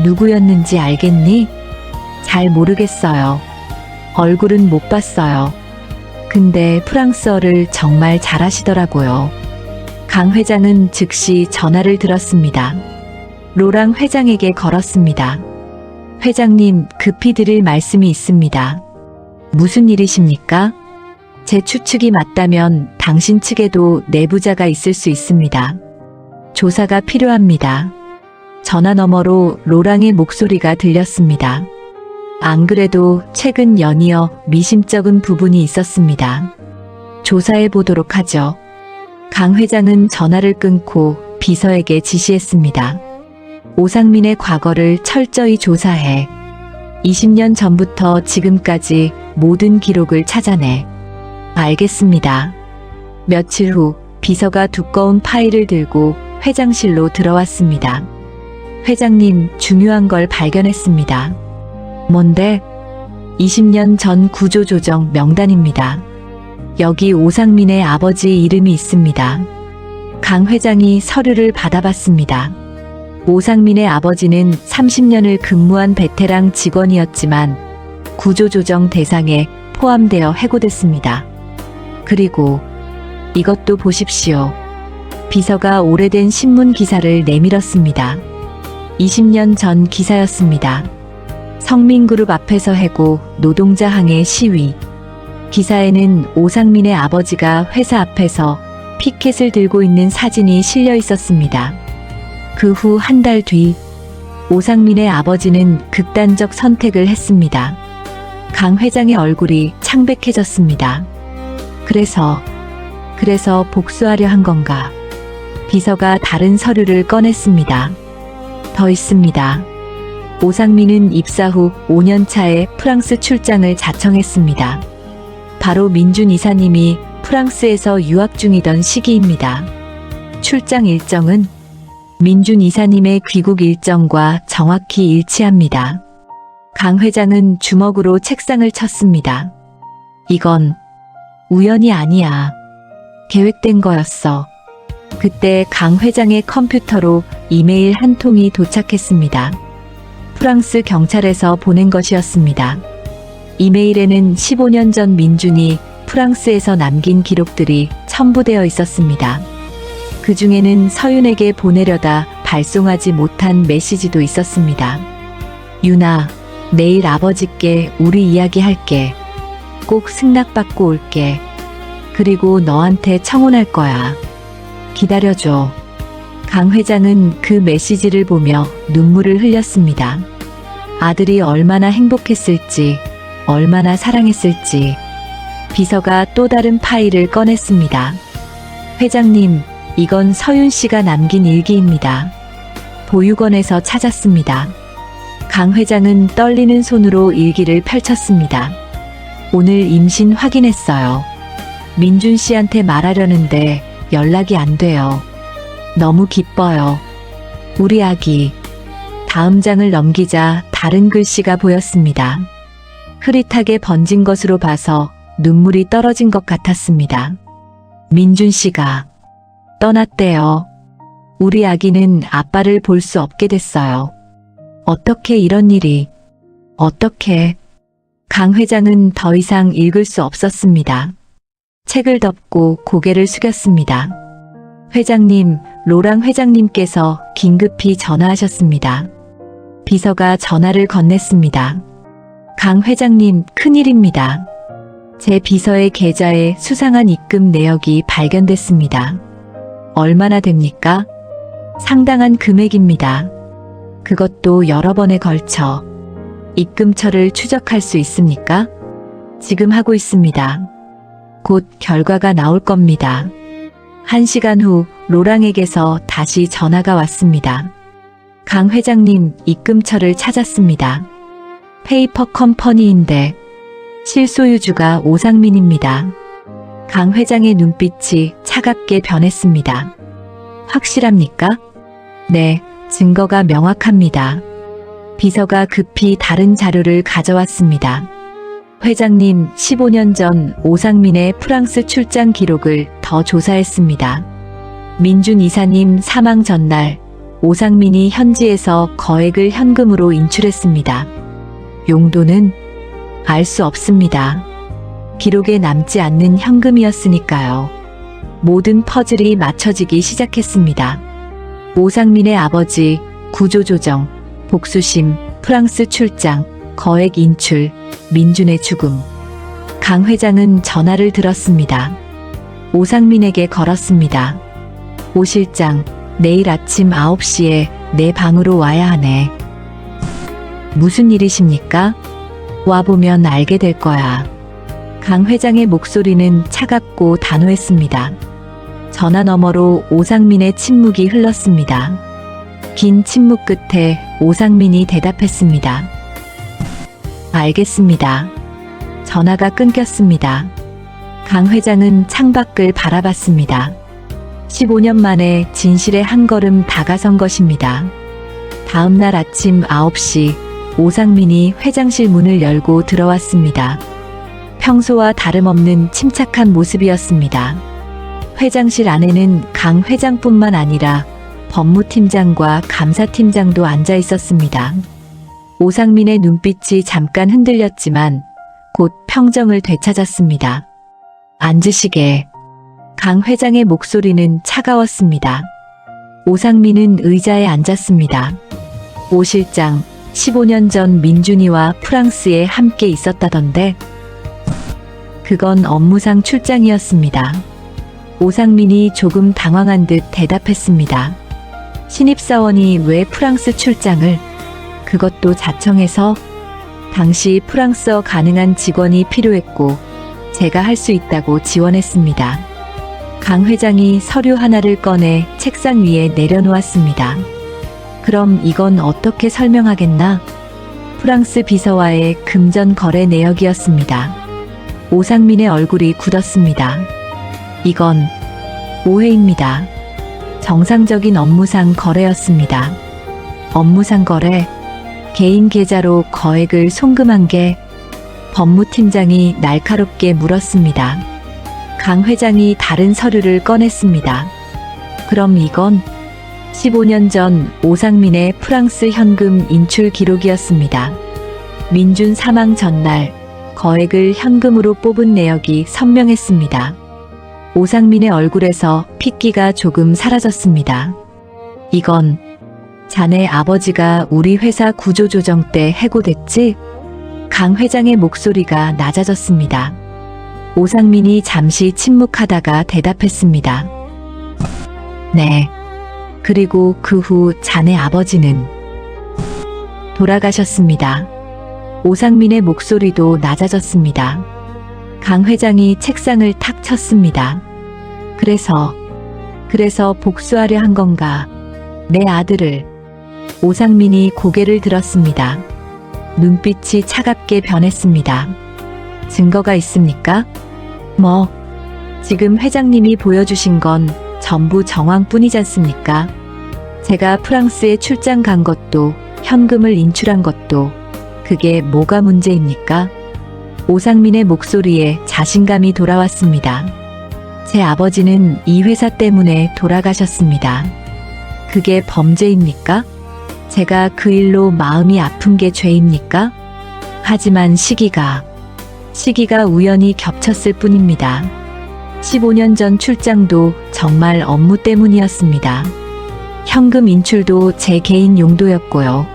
B: 누구였는지 알겠니? 잘 모르겠어요. 얼굴은 못 봤어요. 근데 프랑스어를 정말 잘하시더라고요. 강 회장은 즉시 전화를 들었습니다. 로랑 회장에게 걸었습니다. 회장님, 급히 드릴 말씀이 있습니다. 무슨 일이십니까? 제 추측이 맞다면 당신 측에도 내부자가 있을 수 있습니다. 조사가 필요합니다. 전화 너머로 로랑의 목소리가 들렸습니다. 안 그래도 최근 연이어 미심쩍은 부분이 있었습니다. 조사해 보도록 하죠. 강 회장은 전화를 끊고 비서에게 지시했습니다. 오상민의 과거를 철저히 조사해 20년 전부터 지금까지 모든 기록을 찾아내. 알겠습니다. 며칠 후 비서가 두꺼운 파일을 들고 회장실로 들어왔습니다. 회장님, 중요한 걸 발견했습니다. 뭔데? 20년 전 구조조정 명단입니다. 여기 오상민의 아버지 이름이 있습니다. 강 회장이 서류를 받아봤습니다. 오상민의 아버지는 30년을 근무한 베테랑 직원이었지만 구조조정 대상에 포함되어 해고됐습니다. 그리고 이것도 보십시오. 비서가 오래된 신문 기사를 내밀었습니다. 20년 전 기사였습니다. 성민그룹 앞에서 해고, 노동자 항해 시위. 기사에는 오상민의 아버지가 회사 앞에서 피켓을 들고 있는 사진이 실려 있었습니다. 그 후 한 달 뒤, 오상민의 아버지는 극단적 선택을 했습니다. 강 회장의 얼굴이 창백해졌습니다. 그래서 복수하려 한 건가? 비서가 다른 서류를 꺼냈습니다. 더 있습니다. 오상민은 입사 후 5년 차에 프랑스 출장을 자청했습니다. 바로 민준 이사님이 프랑스에서 유학 중이던 시기입니다. 출장 일정은 민준 이사님의 귀국 일정과 정확히 일치합니다. 강 회장은 주먹으로 책상을 쳤습니다. 이건 우연이 아니야. 계획된 거였어. 그때 강 회장의 컴퓨터로 이메일 한 통이 도착했습니다. 프랑스 경찰에서 보낸 것이었습니다. 이메일에는 15년 전 민준이 프랑스에서 남긴 기록들이 첨부되어 있었습니다. 그 중에는 서윤에게 보내려다 발송하지 못한 메시지도 있었습니다. 윤아, 내일 아버지께 우리 이야기할게. 꼭 승낙받고 올게. 그리고 너한테 청혼할 거야. 기다려줘. 강 회장은 그 메시지를 보며 눈물을 흘렸습니다. 아들이 얼마나 행복했을지, 얼마나 사랑했을지. 비서가 또 다른 파일을 꺼냈습니다. 회장님, 이건 서윤 씨가 남긴 일기입니다. 보육원에서 찾았습니다. 강 회장은 떨리는 손으로 일기를 펼쳤습니다. 오늘 임신 확인했어요. 민준 씨한테 말하려는데 연락이 안 돼요. 너무 기뻐요. 우리 아기. 다음 장을 넘기자 다른 글씨가 보였습니다. 흐릿하게 번진 것으로 봐서 눈물이 떨어진 것 같았습니다. 민준 씨가 떠났대요. 우리 아기는 아빠를 볼 수 없게 됐어요. 어떻게 이런 일이, 어떻게. 강 회장은 더 이상 읽을 수 없었습니다. 책을 덮고 고개를 숙였습니다. 회장님, 로랑 회장님께서 긴급히 전화하셨습니다. 비서가 전화를 건넸습니다. 강 회장님, 큰일입니다. 제 비서의 계좌에 수상한 입금 내역이 발견됐습니다. 얼마나 됩니까? 상당한 금액입니다. 그것도 여러 번에 걸쳐. 입금처를 추적할 수 있습니까? 지금 하고 있습니다. 곧 결과가 나올 겁니다. 1시간 후 로랑에게서 다시 전화가 왔습니다. 강 회장님, 입금처를 찾았습니다. 페이퍼 컴퍼니인데 실소유주가 오상민입니다. 강 회장의 눈빛이 차갑게 변했습니다. 확실합니까? 네, 증거가 명확합니다. 비서가 급히 다른 자료를 가져왔습니다. 회장님, 15년 전 오상민의 프랑스 출장 기록을 더 조사했습니다. 민준 이사님 사망 전날 오상민이 현지에서 거액을 현금으로 인출했습니다. 용도는 알 수 없습니다. 기록에 남지 않는 현금이었으니까요. 모든 퍼즐이 맞춰지기 시작했습니다. 오상민의 아버지, 구조조정, 복수심, 프랑스 출장, 거액 인출, 민준의 죽음. 강 회장은 전화를 들었습니다. 오상민에게 걸었습니다. 오 실장, 내일 아침 9시에 내 방으로 와야 하네. 무슨 일이십니까? 와보면 알게 될 거야. 강 회장의 목소리는 차갑고 단호했습니다. 전화 너머로 오상민의 침묵이 흘렀습니다. 긴 침묵 끝에 오상민이 대답했습니다. 알겠습니다. 전화가 끊겼습니다. 강 회장은 창밖을 바라봤습니다. 15년 만에 진실의 한 걸음 다가선 것입니다. 다음 날 아침 9시 오상민이 회장실 문을 열고 들어왔습니다. 평소와 다름없는 침착한 모습이었습니다. 회장실 안에는 강 회장뿐만 아니라 법무팀장과 감사팀장도 앉아 있었습니다. 오상민의 눈빛이 잠깐 흔들렸지만 곧 평정을 되찾았습니다. 앉으시게. 강 회장의 목소리는 차가웠습니다. 오상민은 의자에 앉았습니다. 오 실장, 15년 전 민준이와 프랑스에 함께 있었다던데? 그건 업무상 출장이었습니다. 오상민이 조금 당황한 듯 대답했습니다. 신입사원이 왜 프랑스 출장을? 그것도 자청해서? 당시 프랑스어 가능한 직원이 필요했고 제가 할 수 있다고 지원했습니다. 강 회장이 서류 하나를 꺼내 책상 위에 내려놓았습니다. 그럼 이건 어떻게 설명하겠나? 프랑스 비서와의 금전 거래 내역이었습니다. 오상민의 얼굴이 굳었습니다. 이건 오해입니다. 정상적인 업무상 거래였습니다. 업무상 거래? 개인 계좌로 거액을 송금한 게? 법무팀장이 날카롭게 물었습니다. 강 회장이 다른 서류를 꺼냈습니다. 그럼 이건 15년 전 오상민의 프랑스 현금 인출 기록이었습니다. 민준 사망 전날 거액을 현금으로 뽑은 내역이 선명했습니다. 오상민의 얼굴에서 핏기가 조금 사라졌습니다. 이건 자네 아버지가 우리 회사 구조조정 때 해고됐지? 강 회장의 목소리가 낮아졌습니다. 오상민이 잠시 침묵하다가 대답했습니다. 네. 그리고 그 후 자네 아버지는 돌아가셨습니다. 오상민의 목소리도 낮아졌습니다. 강 회장이 책상을 탁 쳤습니다. 그래서 복수하려 한 건가? 내 아들을. 오상민이 고개를 들었습니다. 눈빛이 차갑게 변했습니다. 증거가 있습니까? 지금 회장님이 보여주신 건 전부 정황뿐이지 않습니까? 제가 프랑스에 출장 간 것도 현금을 인출한 것도 그게 뭐가 문제입니까? 오상민의 목소리에 자신감이 돌아왔습니다. 제 아버지는 이 회사 때문에 돌아가셨습니다. 그게 범죄입니까? 제가 그 일로 마음이 아픈 게 죄입니까? 하지만 시기가 우연히 겹쳤을 뿐입니다. 15년 전 출장도 정말 업무 때문이었습니다. 현금 인출도 제 개인 용도였고요.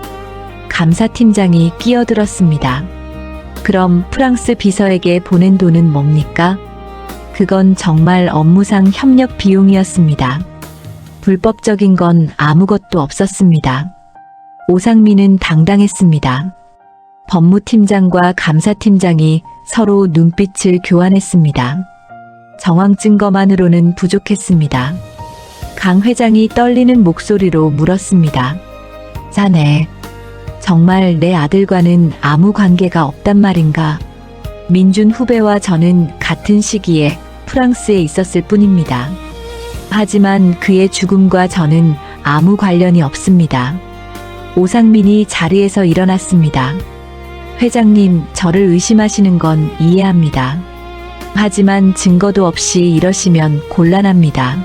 B: 감사팀장이 끼어들었습니다. 그럼 프랑스 비서에게 보낸 돈은 뭡니까? 그건 정말 업무상 협력 비용이었습니다. 불법적인 건 아무것도 없었습니다. 오상민은 당당했습니다. 법무팀장과 감사팀장이 서로 눈빛을 교환했습니다. 정황 증거만으로는 부족했습니다. 강 회장이 떨리는 목소리로 물었습니다. 자네, 정말 내 아들과는 아무 관계가 없단 말인가? 민준 후배와 저는 같은 시기에 프랑스에 있었을 뿐입니다. 하지만 그의 죽음과 저는 아무 관련이 없습니다. 오상민이 자리에서 일어났습니다. 회장님, 저를 의심하시는 건 이해합니다. 하지만 증거도 없이 이러시면 곤란합니다.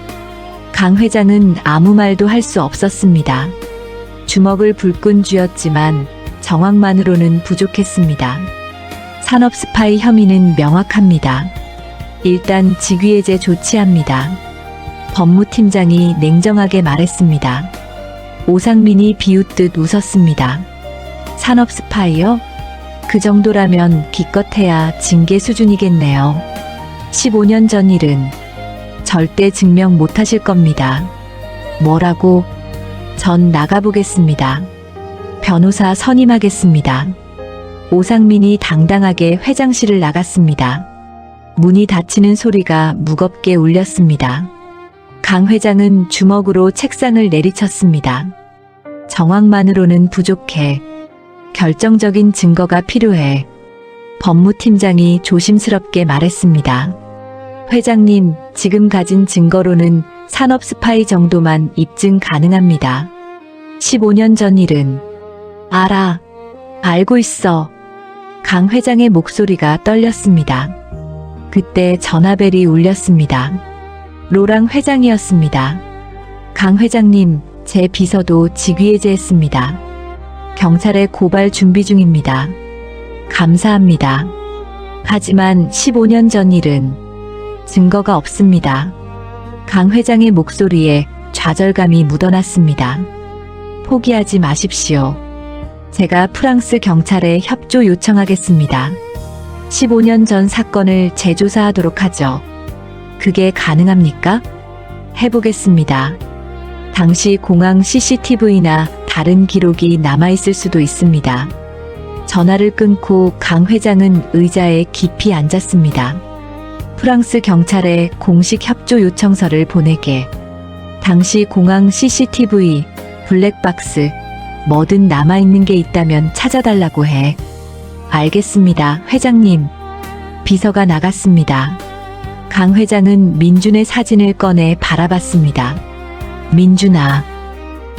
B: 강 회장은 아무 말도 할 수 없었습니다. 주먹을 불끈 쥐었지만 정황만으로는 부족했습니다. 산업 스파이 혐의는 명확합니다. 일단 직위해제 조치합니다. 법무팀장이 냉정하게 말했습니다. 오상민이 비웃듯 웃었습니다. 산업 스파이요? 그 정도라면 기껏해야 징계 수준이겠네요. 15년 전 일은 절대 증명 못하실 겁니다. 뭐라고? 전 나가보겠습니다. 변호사 선임하겠습니다. 오상민이 당당하게 회장실을 나갔습니다. 문이 닫히는 소리가 무겁게 울렸습니다. 강 회장은 주먹으로 책상을 내리쳤습니다. 정황만으로는 부족해. 결정적인 증거가 필요해. 법무팀장이 조심스럽게 말했습니다. 회장님, 지금 가진 증거로는 산업 스파이 정도만 입증 가능합니다. 15년 전 일은 알아. 알고 있어. 강 회장의 목소리가 떨렸습니다. 그때 전화벨이 울렸습니다. 로랑 회장이었습니다. 강 회장님, 제 비서도 직위해제했습니다. 경찰에 고발 준비 중입니다. 감사합니다. 하지만 15년 전 일은 증거가 없습니다. 강 회장의 목소리에 좌절감이 묻어났습니다. 포기하지 마십시오. 제가 프랑스 경찰에 협조 요청하겠습니다. 15년 전 사건을 재조사하도록 하죠. 그게 가능합니까? 해보겠습니다. 당시 공항 CCTV나 다른 기록이 남아있을 수도 있습니다. 전화를 끊고 강 회장은 의자에 깊이 앉았습니다. 프랑스 경찰에 공식 협조 요청서를 보내게. 당시 공항 CCTV, 블랙박스, 뭐든 남아있는 게 있다면 찾아달라고 해. 알겠습니다, 회장님. 비서가 나갔습니다. 강 회장은 민준의 사진을 꺼내 바라봤습니다. 민준아,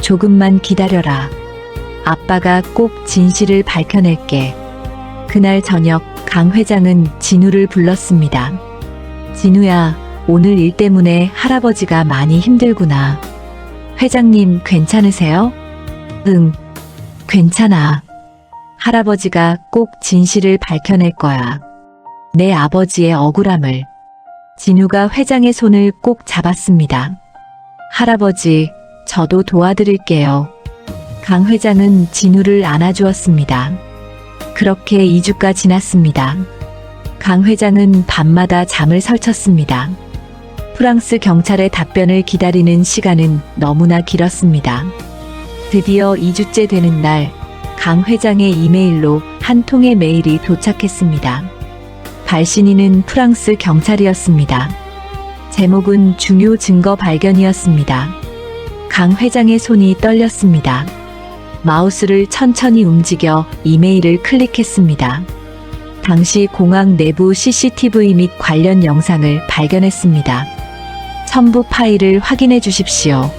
B: 조금만 기다려라. 아빠가 꼭 진실을 밝혀낼게. 그날 저녁 강 회장은 진우를 불렀습니다. 진우야, 오늘 일 때문에 할아버지가 많이 힘들구나. 회장님 괜찮으세요? 응, 괜찮아. 할아버지가 꼭 진실을 밝혀낼 거야. 내 아버지의 억울함을. 진우가 회장의 손을 꼭 잡았습니다. 할아버지, 저도 도와드릴게요. 강 회장은 진우를 안아주었습니다. 그렇게 2주가 지났습니다. 강 회장은 밤마다 잠을 설쳤습니다. 프랑스 경찰의 답변을 기다리는 시간은 너무나 길었습니다. 드디어 2주째 되는 날, 강 회장의 이메일로 한 통의 메일이 도착했습니다. 발신인은 프랑스 경찰이었습니다. 제목은 중요 증거 발견이었습니다. 강 회장의 손이 떨렸습니다. 마우스를 천천히 움직여 이메일을 클릭했습니다. 당시 공항 내부 CCTV 및 관련 영상을 발견했습니다. 첨부 파일을 확인해 주십시오.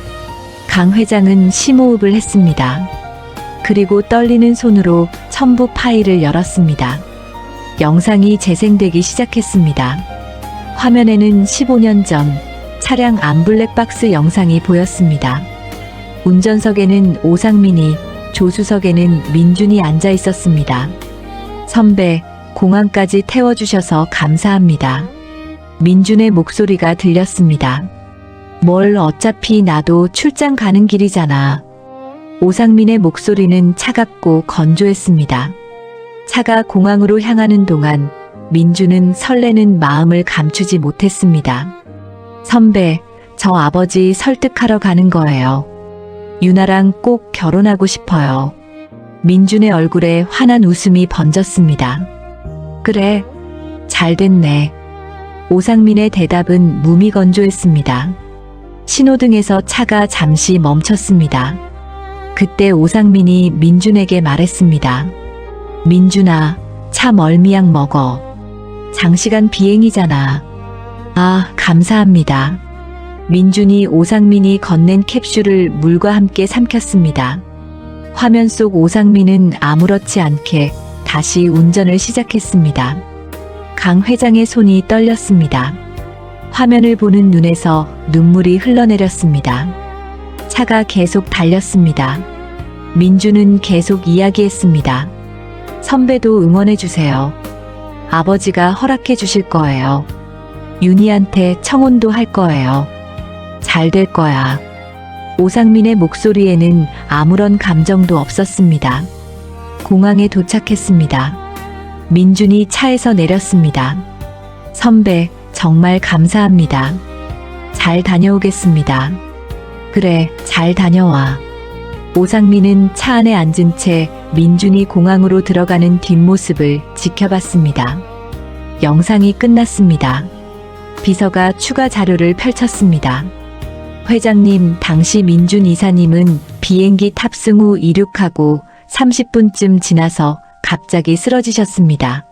B: 강 회장은 심호흡을 했습니다. 그리고 떨리는 손으로 첨부 파일을 열었습니다. 영상이 재생되기 시작했습니다. 화면에는 15년 전 차량 안 블랙박스 영상이 보였습니다. 운전석에는 오상민이, 조수석에는 민준이 앉아 있었습니다. 선배, 공항까지 태워주셔서 감사합니다. 민준의 목소리가 들렸습니다. 뭘 어차피 나도 출장 가는 길이잖아. 오상민의 목소리는 차갑고 건조했습니다. 차가 공항으로 향하는 동안 민주는 설레는 마음을 감추지 못했습니다. 선배, 저 아버지 설득하러 가는 거예요. 유나랑 꼭 결혼하고 싶어요. 민준의 얼굴에 환한 웃음이 번졌습니다. 그래, 잘 됐네. 오상민의 대답은 무미건조했습니다. 신호등에서 차가 잠시 멈췄습니다. 그때 오상민이 민준에게 말했습니다. 민준아, 차 멀미약 먹어. 장시간 비행이잖아. 아, 감사합니다. 민준이 오상민이 건넨 캡슐을 물과 함께 삼켰습니다. 화면 속 오상민은 아무렇지 않게 다시 운전을 시작했습니다. 강 회장의 손이 떨렸습니다. 화면을 보는 눈에서 눈물이 흘러내렸습니다. 차가 계속 달렸습니다. 민주는 계속 이야기했습니다. 선배도 응원해주세요. 아버지가 허락해주실 거예요. 윤희한테 청혼도 할 거예요. 잘 될 거야. 오상민의 목소리에는 아무런 감정도 없었습니다. 공항에 도착했습니다. 민준이 차에서 내렸습니다. 선배, 정말 감사합니다. 잘 다녀오겠습니다. 그래, 잘 다녀와. 오상민은 차 안에 앉은 채 민준이 공항으로 들어가는 뒷모습을 지켜봤습니다. 영상이 끝났습니다. 비서가 추가 자료를 펼쳤습니다. 회장님, 당시 민준 이사님은 비행기 탑승 후 이륙하고 30분쯤 지나서 갑자기 쓰러지셨습니다.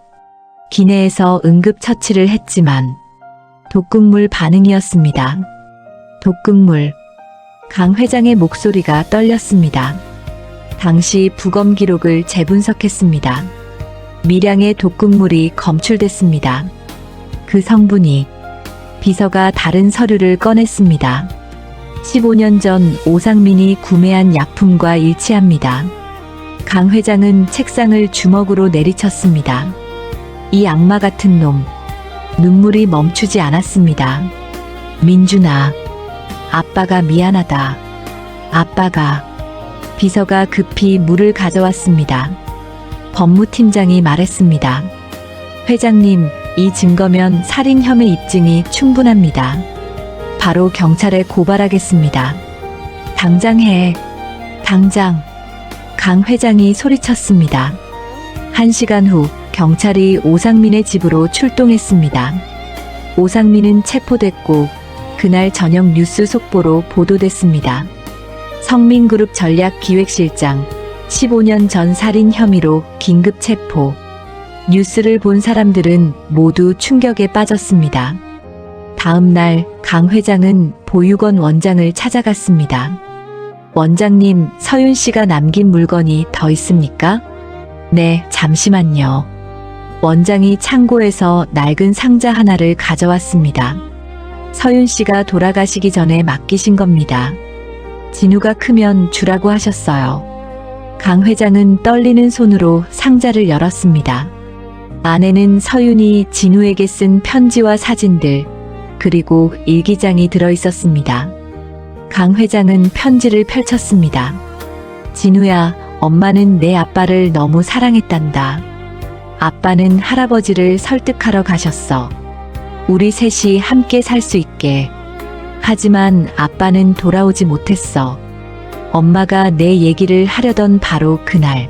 B: 기내에서 응급처치를 했지만 독극물 반응이었습니다. 독극물. 강 회장의 목소리가 떨렸습니다. 당시 부검 기록을 재분석했습니다. 미량의 독극물이 검출됐습니다. 그 성분이. 비서가 다른 서류를 꺼냈습니다. 15년 전 오상민이 구매한 약품과 일치합니다. 강 회장은 책상을 주먹으로 내리쳤습니다. 이 악마 같은 놈. 눈물이 멈추지 않았습니다. 민준아, 아빠가 미안하다. 아빠가. 비서가 급히 물을 가져왔습니다. 법무팀장이 말했습니다. 회장님, 이 증거면 살인 혐의 입증이 충분합니다. 바로 경찰에 고발하겠습니다. 당장 해. 당장. 강 회장이 소리쳤습니다. 1시간 후 경찰이 오상민의 집으로 출동했습니다. 오상민은 체포됐고 그날 저녁 뉴스 속보로 보도됐습니다. 성민그룹 전략기획실장 15년 전 살인 혐의로 긴급 체포. 뉴스를 본 사람들은 모두 충격에 빠졌습니다. 다음 날 강 회장은 보육원 원장을 찾아갔습니다. 원장님, 서윤 씨가 남긴 물건이 더 있습니까? 네, 잠시만요. 원장이 창고에서 낡은 상자 하나를 가져왔습니다. 서윤 씨가 돌아가시기 전에 맡기신 겁니다. 진우가 크면 주라고 하셨어요. 강 회장은 떨리는 손으로 상자를 열었습니다. 안에는 서윤이 진우에게 쓴 편지와 사진들, 그리고 일기장이 들어 있었습니다. 강 회장은 편지를 펼쳤습니다. 진우야, 엄마는 내 아빠를 너무 사랑했단다. 아빠는 할아버지를 설득하러 가셨어. 우리 셋이 함께 살 수 있게. 하지만 아빠는 돌아오지 못했어. 엄마가 내 얘기를 하려던 바로 그날.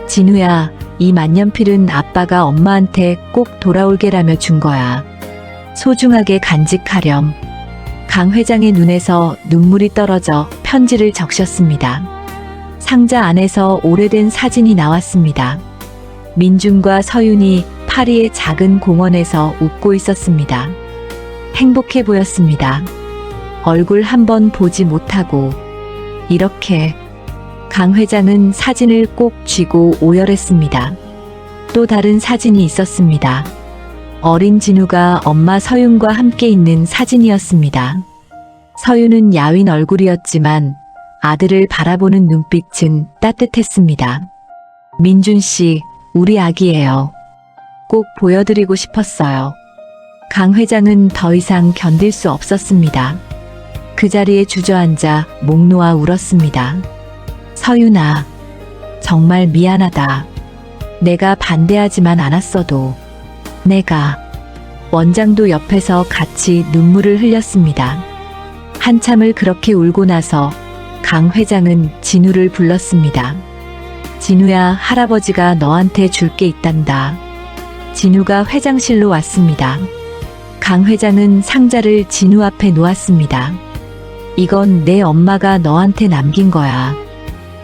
B: 진우야, 이 만년필은 아빠가 엄마한테 꼭 돌아올게라며 준 거야. 소중하게 간직하렴. 강 회장의 눈에서 눈물이 떨어져 편지를 적셨습니다. 상자 안에서 오래된 사진이 나왔습니다. 민준과 서윤이 파리의 작은 공원에서 웃고 있었습니다. 행복해 보였습니다. 얼굴 한번 보지 못하고 이렇게. 강 회장은 사진을 꼭 쥐고 오열했습니다. 또 다른 사진이 있었습니다. 어린 진우가 엄마 서윤과 함께 있는 사진이었습니다. 서윤은 야윈 얼굴이었지만 아들을 바라보는 눈빛은 따뜻했습니다. 민준 씨, 우리 아기예요. 꼭 보여드리고 싶었어요. 강 회장은 더 이상 견딜 수 없었습니다. 그 자리에 주저앉아 목 놓아 울었습니다. 서윤아, 정말 미안하다. 내가 반대하지만 않았어도 내가. 원장도 옆에서 같이 눈물을 흘렸습니다. 한참을 그렇게 울고 나서 강 회장은 진우를 불렀습니다. 진우야, 할아버지가 너한테 줄 게 있단다. 진우가 회장실로 왔습니다. 강 회장은 상자를 진우 앞에 놓았습니다. 이건 내 엄마가 너한테 남긴 거야.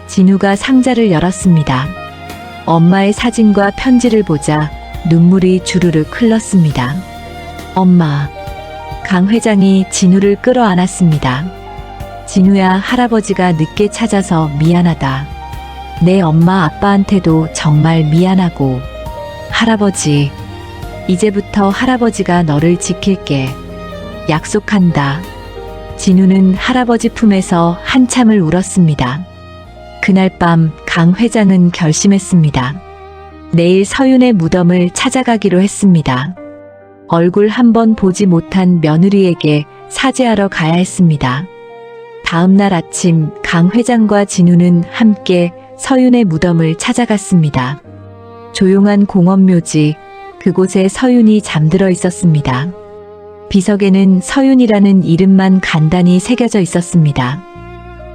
B: 진우가 상자를 열었습니다. 엄마의 사진과 편지를 보자 눈물이 주르륵 흘렀습니다. 엄마. 강 회장이 진우를 끌어안았습니다. 진우야, 할아버지가 늦게 찾아서 미안하다. 내 엄마 아빠한테도 정말 미안하고. 할아버지, 이제부터 할아버지가 너를 지킬게. 약속한다. 진우는 할아버지 품에서 한참을 울었습니다. 그날 밤 강 회장은 결심했습니다. 내일 서윤의 무덤을 찾아가기로 했습니다. 얼굴 한 번 보지 못한 며느리에게 사죄하러 가야 했습니다. 다음 날 아침 강 회장과 진우는 함께 서윤의 무덤을 찾아갔습니다. 조용한 공원묘지, 그곳에 서윤이 잠들어 있었습니다. 비석에는 서윤이라는 이름만 간단히 새겨져 있었습니다.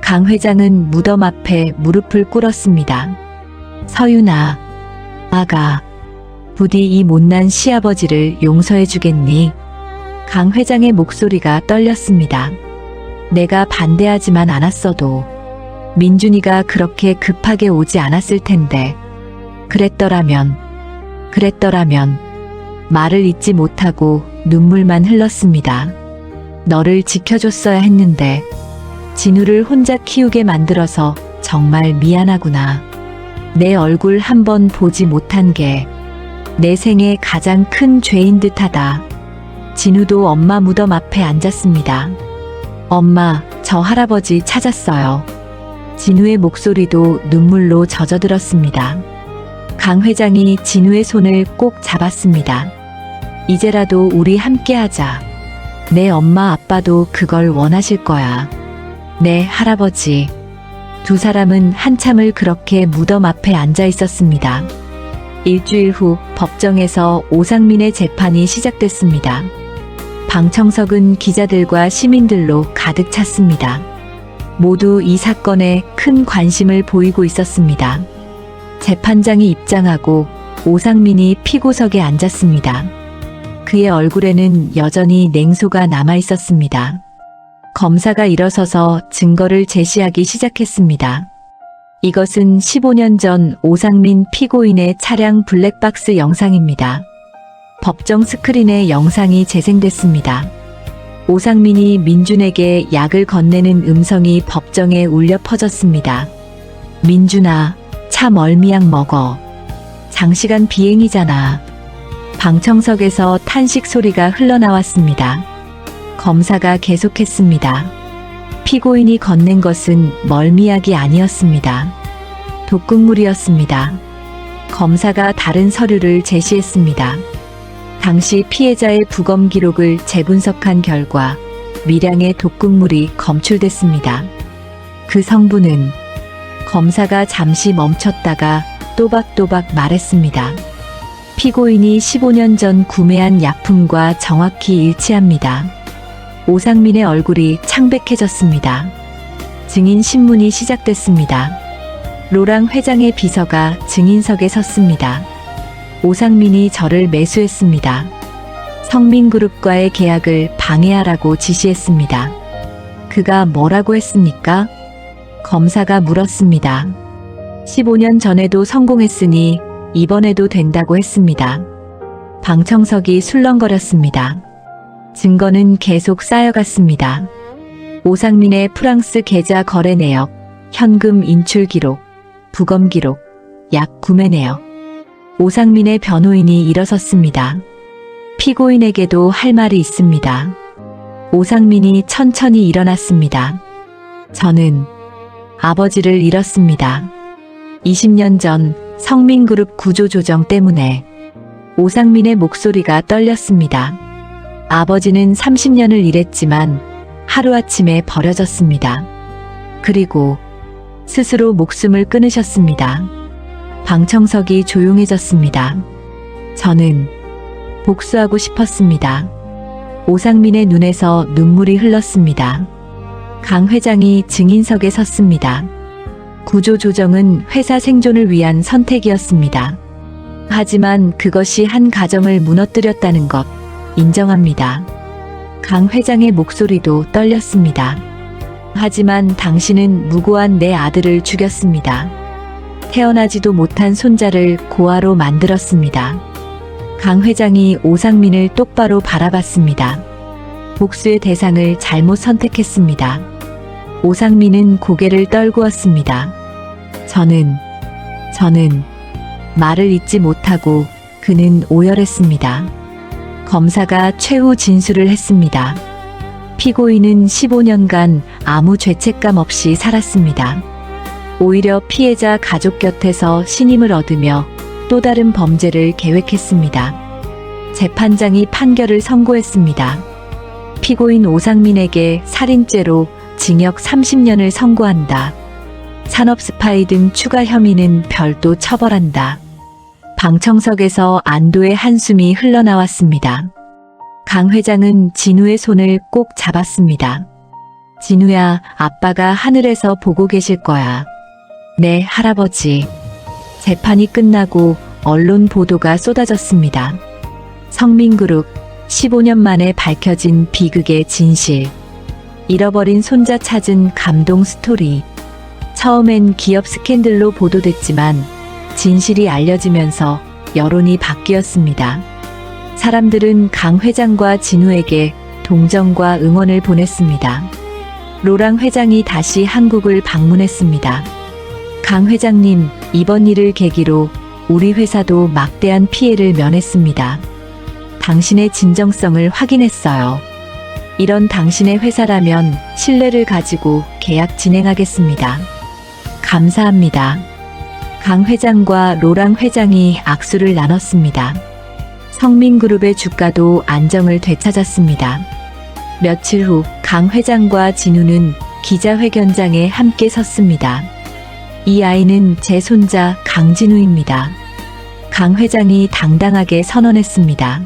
B: 강 회장은 무덤 앞에 무릎을 꿇었습니다. 서윤아, 아가, 부디 이 못난 시아버지를 용서해 주겠니? 강 회장의 목소리가 떨렸습니다. 내가 반대하지만 않았어도 민준이가 그렇게 급하게 오지 않았을 텐데. 그랬더라면 말을 잇지 못하고 눈물만 흘렀습니다. 너를 지켜줬어야 했는데 진우를 혼자 키우게 만들어서 정말 미안하구나. 내 얼굴 한 번 보지 못한 게 내 생애 가장 큰 죄인 듯하다. 진우도 엄마 무덤 앞에 앉았습니다. 엄마, 저 할아버지 찾았어요. 진우의 목소리도 눈물로 젖어들었습니다. 강 회장이 진우의 손을 꼭 잡았습니다. 이제라도 우리 함께 하자. 내 엄마 아빠도 그걸 원하실 거야. 네, 할아버지. 두 사람은 한참을 그렇게 무덤 앞에 앉아 있었습니다. 일주일 후 법정에서 오상민의 재판이 시작됐습니다. 방청석은 기자들과 시민들로 가득 찼습니다. 모두 이 사건에 큰 관심을 보이고 있었습니다. 재판장이 입장하고 오상민이 피고석에 앉았습니다. 그의 얼굴에는 여전히 냉소가 남아 있었습니다. 검사가 일어서서 증거를 제시하기 시작했습니다. 이것은 15년 전 오상민 피고인의 차량 블랙박스 영상입니다. 법정 스크린에 영상이 재생됐습니다. 오상민이 민준에게 약을 건네는 음성이 법정에 울려 퍼졌습니다. 민준아, 차 멀미약 먹어. 장시간 비행이잖아. 방청석에서 탄식 소리가 흘러나왔습니다. 검사가 계속했습니다. 피고인이 건넨 것은 멀미약이 아니었습니다. 독극물이었습니다. 검사가 다른 서류를 제시했습니다. 당시 피해자의 부검 기록을 재분석한 결과 미량의 독극물이 검출됐습니다. 그 성분은. 검사가 잠시 멈췄다가 또박또박 말했습니다. 피고인이 15년 전 구매한 약품과 정확히 일치합니다. 오상민의 얼굴이 창백해졌습니다. 증인 신문이 시작됐습니다. 로랑 회장의 비서가 증인석에 섰습니다. 오상민이 저를 매수했습니다. 성민그룹과의 계약을 방해하라고 지시했습니다. 그가 뭐라고 했습니까? 검사가 물었습니다. 15년 전에도 성공했으니 이번에도 된다고 했습니다. 방청석이 술렁거렸습니다. 증거는 계속 쌓여갔습니다. 오상민의 프랑스 계좌 거래 내역, 현금 인출 기록, 부검 기록, 약 구매 내역. 오상민의 변호인이 일어섰습니다. 피고인에게도 할 말이 있습니다. 오상민이 천천히 일어났습니다. 저는 아버지를 잃었습니다. 20년 전 성민그룹 구조조정 때문에. 오상민의 목소리가 떨렸습니다. 아버지는 30년을 일했지만 하루아침에 버려졌습니다. 그리고 스스로 목숨을 끊으셨습니다. 방청석이 조용해졌습니다. 저는 복수하고 싶었습니다. 오상민의 눈에서 눈물이 흘렀습니다. 강 회장이 증인석에 섰습니다. 구조조정은 회사 생존을 위한 선택이었습니다. 하지만 그것이 한 가정을 무너뜨렸다는 것 인정합니다. 강 회장의 목소리도 떨렸습니다. 하지만 당신은 무고한 내 아들을 죽였습니다. 태어나지도 못한 손자를 고아로 만들었습니다. 강 회장이 오상민을 똑바로 바라봤습니다. 복수의 대상을 잘못 선택했습니다. 오상민은 고개를 떨구었습니다. 저는 말을 잇지 못하고 그는 오열했습니다. 검사가 최후 진술을 했습니다. 피고인은 15년간 아무 죄책감 없이 살았습니다. 오히려 피해자 가족 곁에서 신임을 얻으며 또 다른 범죄를 계획했습니다. 재판장이 판결을 선고했습니다. 피고인 오상민에게 살인죄로 징역 30년을 선고한다. 산업 스파이 등 추가 혐의는 별도 처벌한다. 방청석에서 안도의 한숨이 흘러나왔습니다. 강 회장은 진우의 손을 꼭 잡았습니다. 진우야, 아빠가 하늘에서 보고 계실 거야. 네, 할아버지. 재판이 끝나고 언론 보도가 쏟아졌습니다. 성민그룹 15년 만에 밝혀진 비극의 진실. 잃어버린 손자 찾은 감동 스토리. 처음엔 기업 스캔들로 보도됐지만 진실이 알려지면서 여론이 바뀌었습니다. 사람들은 강 회장과 진우에게 동정과 응원을 보냈습니다. 로랑 회장이 다시 한국을 방문했습니다. 강 회장님, 이번 일을 계기로 우리 회사도 막대한 피해를 면했습니다. 당신의 진정성을 확인했어요. 이런 당신의 회사라면 신뢰를 가지고 계약 진행하겠습니다. 감사합니다. 강 회장과 로랑 회장이 악수를 나눴습니다. 성민그룹의 주가도 안정을 되찾았습니다. 며칠 후 강 회장과 진우는 기자회견장에 함께 섰습니다. 이 아이는 제 손자 강진우입니다. 강 회장이 당당하게 선언했습니다.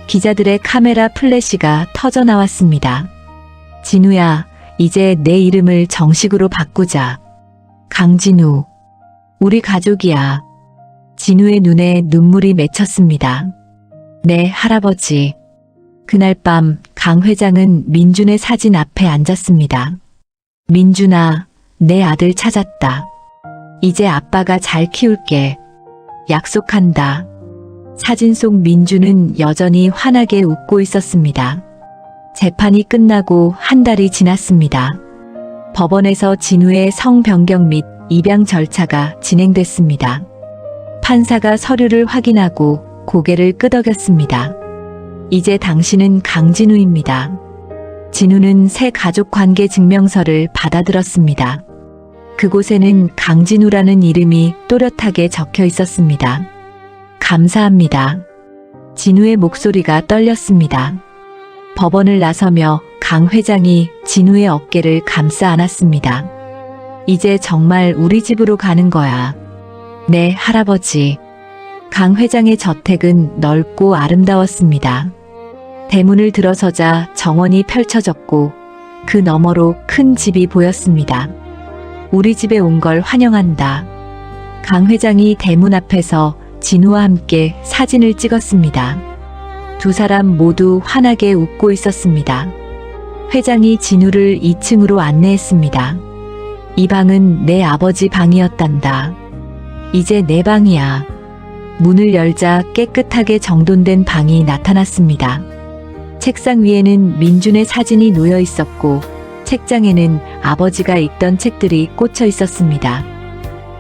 B: 기자들의 카메라 플래시가 터져 나왔습니다. 진우야, 이제 내 이름을 정식으로 바꾸자. 강진우. 우리 가족이야. 진우의 눈에 눈물이 맺혔습니다. 네, 할아버지. 그날 밤 강 회장은 민준의 사진 앞에 앉았습니다. 민준아, 내 아들 찾았다. 이제 아빠가 잘 키울게. 약속한다. 사진 속 민준은 여전히 환하게 웃고 있었습니다. 재판이 끝나고 한 달이 지났습니다. 법원에서 진우의 성 변경 및 입양 절차가 진행됐습니다. 판사가 서류를 확인하고 고개를 끄덕였습니다. 이제 당신은 강진우입니다. 진우는 새 가족 관계 증명서를 받아들었습니다. 그곳에는 강진우라는 이름이 또렷하게 적혀 있었습니다. 감사합니다. 진우의 목소리가 떨렸습니다. 법원을 나서며 강 회장이 진우의 어깨를 감싸 안았습니다. 이제 정말 우리 집으로 가는 거야. 네, 할아버지. 강 회장의 저택은 넓고 아름다웠습니다. 대문을 들어서자 정원이 펼쳐졌고 그 너머로 큰 집이 보였습니다. 우리 집에 온 걸 환영한다. 강 회장이 대문 앞에서 진우와 함께 사진을 찍었습니다. 두 사람 모두 환하게 웃고 있었습니다. 회장이 진우를 2층으로 안내했습니다. 이 방은 내 아버지 방이었단다. 이제 내 방이야. 문을 열자 깨끗하게 정돈된 방이 나타났습니다. 책상 위에는 민준의 사진이 놓여 있었고 책장에는 아버지가 읽던 책들이 꽂혀 있었습니다.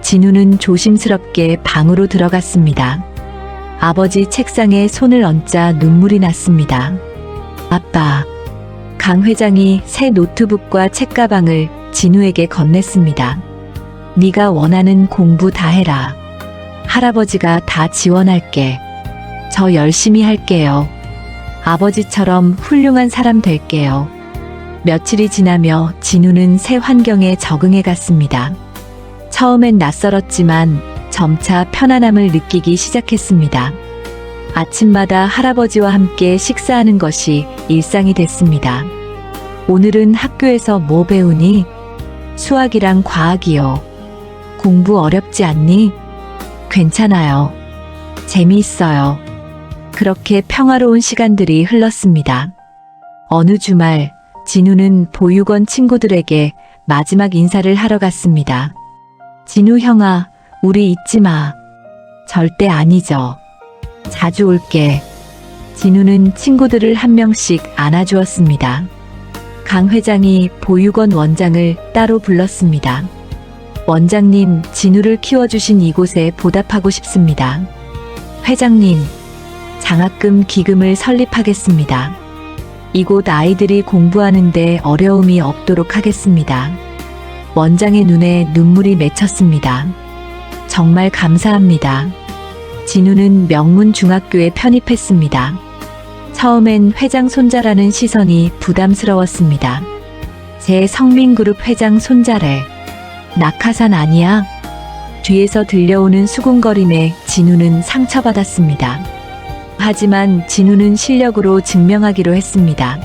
B: 진우는 조심스럽게 방으로 들어갔습니다. 아버지 책상에 손을 얹자 눈물이 났습니다. 아빠. 강 회장이 새 노트북과 책가방을 진우에게 건넸습니다. 네가 원하는 공부 다 해라. 할아버지가 다 지원할게. 저 열심히 할게요. 아버지처럼 훌륭한 사람 될게요. 며칠이 지나며 진우는 새 환경에 적응해 갔습니다. 처음엔 낯설었지만 점차 편안함을 느끼기 시작했습니다. 아침마다 할아버지와 함께 식사하는 것이 일상이 됐습니다. 오늘은 학교에서 뭐 배우니? 수학이랑 과학이요. 공부 어렵지 않니? 괜찮아요. 재미있어요. 그렇게 평화로운 시간들이 흘렀습니다. 어느 주말, 진우는 보육원 친구들에게 마지막 인사를 하러 갔습니다. 진우 형아, 우리 잊지 마. 절대 아니죠. 자주 올게. 진우는 친구들을 한 명씩 안아주었습니다. 강 회장이 보육원 원장을 따로 불렀습니다. 원장님, 진우를 키워주신 이곳에 보답하고 싶습니다. 회장님, 장학금 기금을 설립하겠습니다. 이곳 아이들이 공부하는데 어려움이 없도록 하겠습니다. 원장의 눈에 눈물이 맺혔습니다. 정말 감사합니다. 진우는 명문 중학교에 편입했습니다. 처음엔 회장 손자라는 시선이 부담스러웠습니다. 제 성민그룹 회장 손자래. 낙하산 아니야? 뒤에서 들려오는 수군거림에 진우는 상처받았습니다. 하지만 진우는 실력으로 증명하기로 했습니다.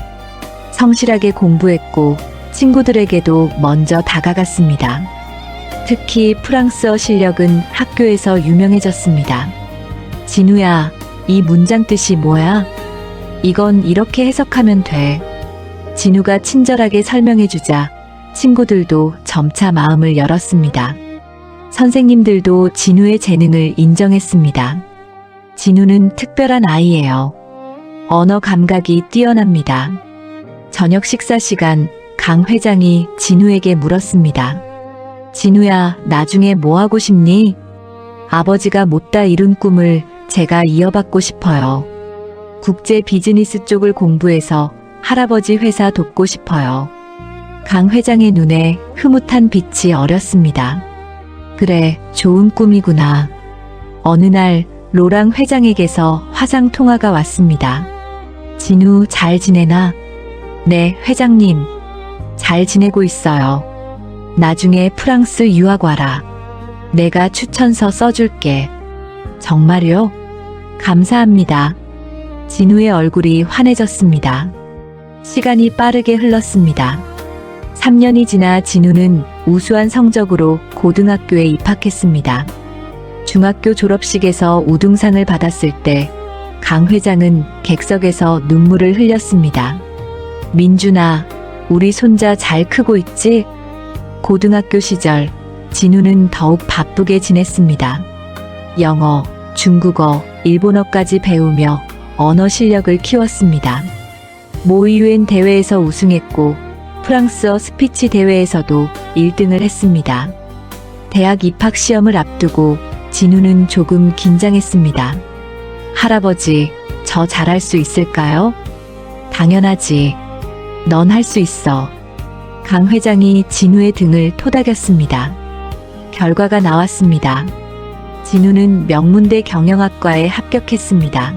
B: 성실하게 공부했고 친구들에게도 먼저 다가갔습니다. 특히 프랑스어 실력은 학교에서 유명해졌습니다. 진우야, 이 문장 뜻이 뭐야? 이건 이렇게 해석하면 돼. 진우가 친절하게 설명해주자 친구들도 점차 마음을 열었습니다. 선생님들도 진우의 재능을 인정했습니다. 진우는 특별한 아이예요. 언어 감각이 뛰어납니다. 저녁 식사 시간, 강 회장이 진우에게 물었습니다. 진우야, 나중에 뭐 하고 싶니? 아버지가 못다 이룬 꿈을 제가 이어받고 싶어요. 국제 비즈니스 쪽을 공부해서 할아버지 회사 돕고 싶어요. 강 회장의 눈에 흐뭇한 빛이 어렸습니다. 그래, 좋은 꿈이구나. 어느 날 로랑 회장에게서 화상 통화가 왔습니다. 진우 잘 지내나? 네, 회장님. 잘 지내고 있어요. 나중에 프랑스 유학 와라. 내가 추천서 써줄게. 정말요? 감사합니다. 진우의 얼굴이 환해졌습니다. 시간이 빠르게 흘렀습니다. 3년이 지나 진우는 우수한 성적으로 고등학교에 입학했습니다. 중학교 졸업식에서 우등상을 받았을 때 강 회장은 객석에서 눈물을 흘렸습니다. 민준아, 우리 손자 잘 크고 있지? 고등학교 시절 진우는 더욱 바쁘게 지냈습니다. 영어, 중국어, 일본어까지 배우며 언어 실력을 키웠습니다. 모 유엔 대회에서 우승했고 프랑스어 스피치 대회에서도 1등을 했습니다. 대학 입학 시험을 앞두고 진우는 조금 긴장했습니다. 할아버지, 저 잘할 수 있을까요? 당연하지. 넌 할 수 있어. 강 회장이 진우의 등을 토닥였습니다. 결과가 나왔습니다. 진우는 명문대 경영학과에 합격했습니다.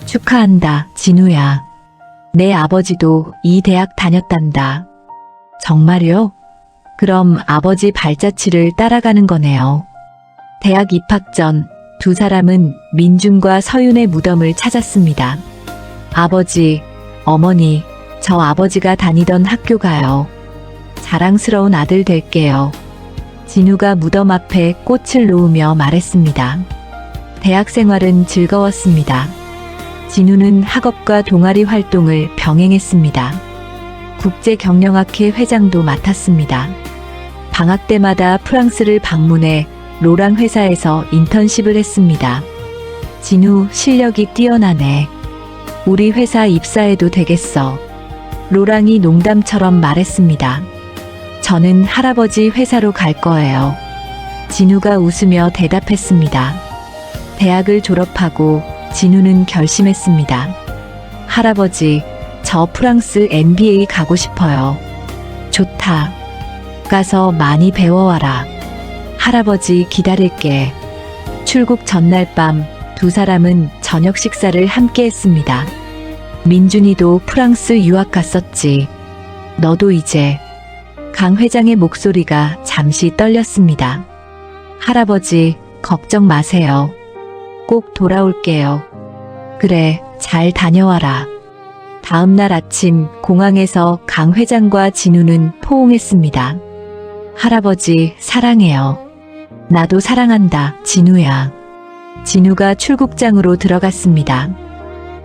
B: 축하한다, 진우야. 내 아버지도 이 대학 다녔단다. 정말요? 그럼 아버지 발자취를 따라가는 거네요. 대학 입학 전 두 사람은 민준과 서윤의 무덤을 찾았습니다. 아버지, 어머니, 저 아버지가 다니던 학교 가요. 자랑스러운 아들 될게요. 진우가 무덤 앞에 꽃을 놓으며 말했습니다. 대학 생활은 즐거웠습니다. 진우는 학업과 동아리 활동을 병행했습니다. 국제경영학회 회장도 맡았습니다. 방학 때마다 프랑스를 방문해 로랑 회사에서 인턴십을 했습니다. 진우, 실력이 뛰어나네. 우리 회사 입사해도 되겠어. 로랑이 농담처럼 말했습니다. 저는 할아버지 회사로 갈 거예요. 진우가 웃으며 대답했습니다. 대학을 졸업하고 진우는 결심했습니다. 할아버지, 저 프랑스 MBA 가고 싶어요. 좋다. 가서 많이 배워와라. 할아버지 기다릴게. 출국 전날 밤 두 사람은 저녁 식사를 함께 했습니다. 민준이도 프랑스 유학 갔었지. 너도 이제. 강 회장의 목소리가 잠시 떨렸습니다. 할아버지, 걱정 마세요. 꼭 돌아올게요. 그래, 잘 다녀와라. 다음 날 아침 공항에서 강 회장과 진우는 포옹했습니다. 할아버지, 사랑해요. 나도 사랑한다, 진우야. 진우가 출국장으로 들어갔습니다.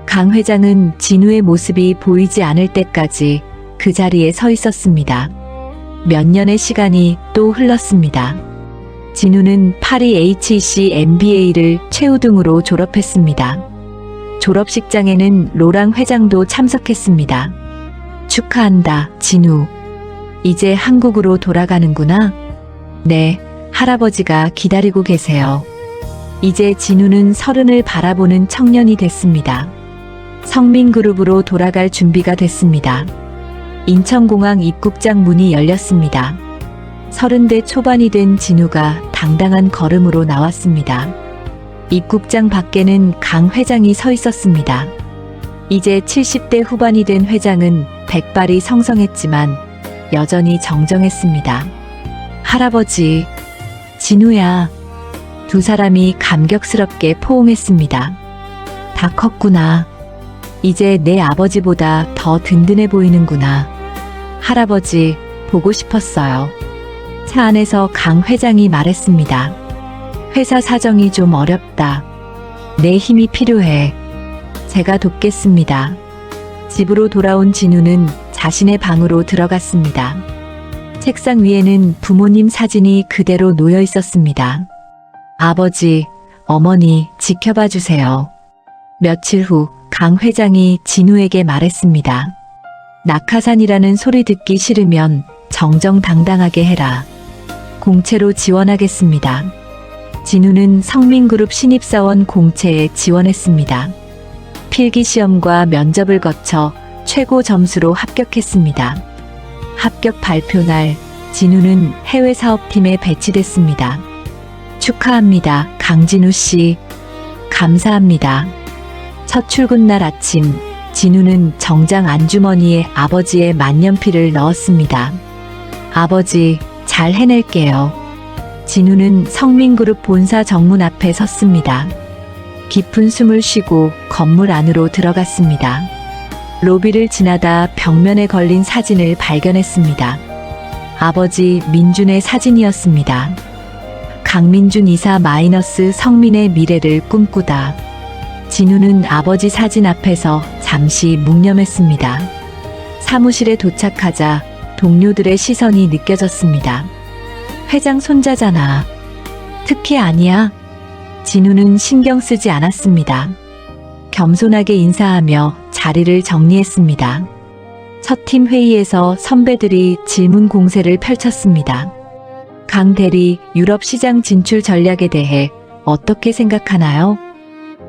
B: 강 회장은 진우의 모습이 보이지 않을 때까지 그 자리에 서 있었습니다. 몇 년의 시간이 또 흘렀습니다. 진우는 파리 HEC MBA를 최우등으로 졸업했습니다. 졸업식장에는 로랑 회장도 참석했습니다. 축하한다, 진우. 이제 한국으로 돌아가는구나. 네, 할아버지가 기다리고 계세요. 이제 진우는 30을 바라보는 청년이 됐습니다. 성민그룹으로 돌아갈 준비가 됐습니다. 인천공항 입국장 문이 열렸습니다. 30대 초반이 된 진우가 당당한 걸음으로 나왔습니다. 입국장 밖에는 강 회장이 서 있었습니다. 이제 70대 후반이 된 회장은 백발이 성성했지만 여전히 정정했습니다. 할아버지, 진우야. 두 사람이 감격스럽게 포옹했습니다. 다 컸구나. 이제 내 아버지보다 더 든든해 보이는구나. 할아버지, 보고 싶었어요. 차 안에서 강 회장이 말했습니다. 회사 사정이 좀 어렵다. 내 힘이 필요해. 제가 돕겠습니다. 집으로 돌아온 진우는 자신의 방으로 들어갔습니다. 책상 위에는 부모님 사진이 그대로 놓여 있었습니다. 아버지, 어머니, 지켜봐 주세요. 며칠 후 강 회장이 진우에게 말했습니다. 낙하산이라는 소리 듣기 싫으면 정정당당하게 해라. 공채로 지원하겠습니다. 진우는 성민그룹 신입사원 공채에 지원했습니다. 필기시험과 면접을 거쳐 최고 점수로 합격했습니다. 합격 발표날, 진우는 해외 사업팀에 배치됐습니다. 축하합니다, 강진우 씨. 감사합니다. 첫 출근날 아침, 진우는 정장 안주머니에 아버지의 만년필을 넣었습니다. 아버지, 잘 해낼게요. 진우는 성민그룹 본사 정문 앞에 섰습니다. 깊은 숨을 쉬고 건물 안으로 들어갔습니다. 로비를 지나다 벽면에 걸린 사진을 발견했습니다. 아버지 민준의 사진이었습니다. 강민준 이사 마이너스 성민의 미래를 꿈꾸다. 진우는 아버지 사진 앞에서 잠시 묵념했습니다. 사무실에 도착하자 동료들의 시선이 느껴졌습니다. 회장 손자잖아. 특혜 아니야? 진우는 신경 쓰지 않았습니다. 겸손하게 인사하며 자리를 정리했습니다. 첫 팀 회의에서 선배들이 질문 공세를 펼쳤습니다. 강 대리, 유럽 시장 진출 전략에 대해 어떻게 생각하나요?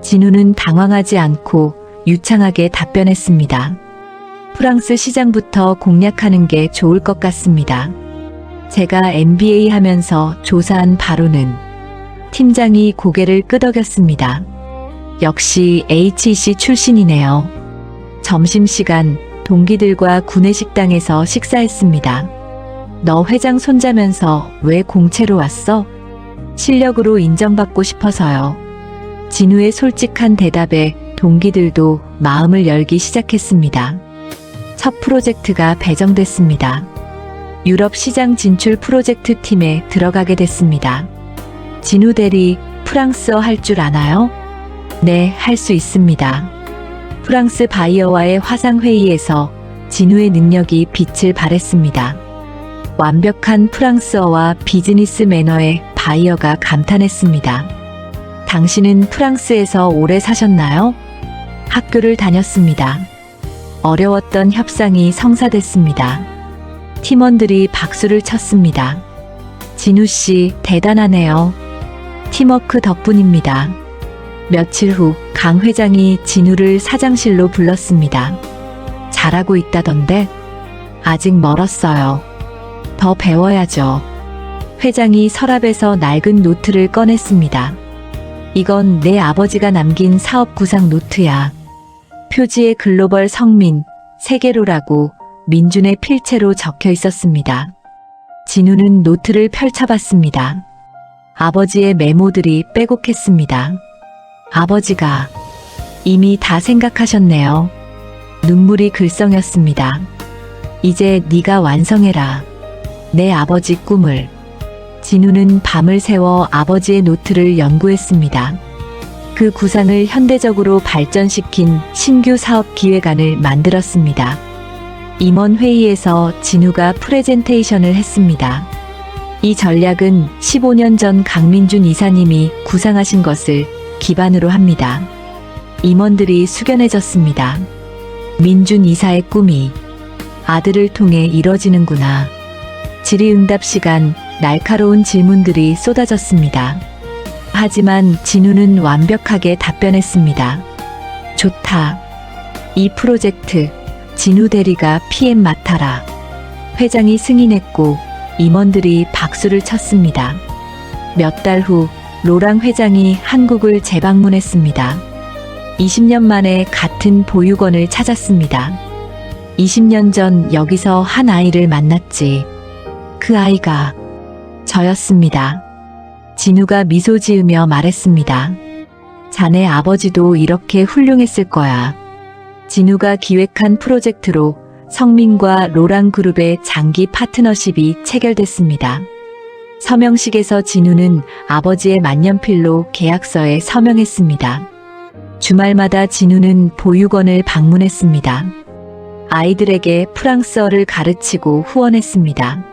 B: 진우는 당황하지 않고 유창하게 답변했습니다. 프랑스 시장부터 공략하는 게 좋을 것 같습니다. 제가 MBA 하면서 조사한 바로는. 팀장이 고개를 끄덕였습니다. 역시 HEC 출신이네요. 점심시간 동기들과 구내식당에서 식사했습니다. 너 회장 손자면서 왜 공채로 왔어? 실력으로 인정받고 싶어서요. 진우의 솔직한 대답에 동기들도 마음을 열기 시작했습니다. 첫 프로젝트가 배정됐습니다. 유럽 시장 진출 프로젝트 팀에 들어가게 됐습니다. 진우 대리, 프랑스어 할 줄 아나요? 네, 할 수 있습니다. 프랑스 바이어와의 화상회의에서 진우의 능력이 빛을 발했습니다. 완벽한 프랑스어와 비즈니스 매너에 바이어가 감탄했습니다. 당신은 프랑스에서 오래 사셨나요? 학교를 다녔습니다. 어려웠던 협상이 성사됐습니다. 팀원들이 박수를 쳤습니다. 진우 씨, 대단하네요. 팀워크 덕분입니다. 며칠 후 강 회장이 진우를 사장실로 불렀습니다. 잘하고 있다던데? 아직 멀었어요. 더 배워야죠. 회장이 서랍에서 낡은 노트를 꺼냈습니다. 이건 내 아버지가 남긴 사업 구상 노트야. 표지에 글로벌 성민, 세계로라고 민준의 필체로 적혀 있었습니다. 진우는 노트를 펼쳐봤습니다. 아버지의 메모들이 빼곡했습니다. 아버지가 이미 다 생각하셨네요. 눈물이 글썽였습니다. 이제 네가 완성해라. 내 아버지 꿈을. 진우는 밤을 새워 아버지의 노트를 연구했습니다. 그 구상을 현대적으로 발전시킨 신규 사업 기획안을 만들었습니다. 임원 회의에서 진우가 프레젠테이션을 했습니다. 이 전략은 15년 전 강민준 이사님이 구상하신 것을 기반으로 합니다. 임원들이 숙연해졌습니다. 민준 이사의 꿈이 아들을 통해 이뤄지는구나. 질의응답 시간, 날카로운 질문들이 쏟아졌습니다. 하지만 진우는 완벽하게 답변했습니다. 좋다. 이 프로젝트 진우 대리가 PM 맡아라. 회장이 승인했고 임원들이 박수를 쳤습니다. 몇 달 후 로랑 회장이 한국을 재방문했습니다. 20년 만에 같은 보육원을 찾았습니다. 20년 전 여기서 한 아이를 만났지. 그 아이가 저였습니다. 진우가 미소 지으며 말했습니다. 자네 아버지도 이렇게 훌륭했을 거야. 진우가 기획한 프로젝트로 성민과 로랑 그룹의 장기 파트너십이 체결됐습니다. 서명식에서 진우는 아버지의 만년필로 계약서에 서명했습니다. 주말마다 진우는 보육원을 방문했습니다. 아이들에게 프랑스어를 가르치고 후원했습니다.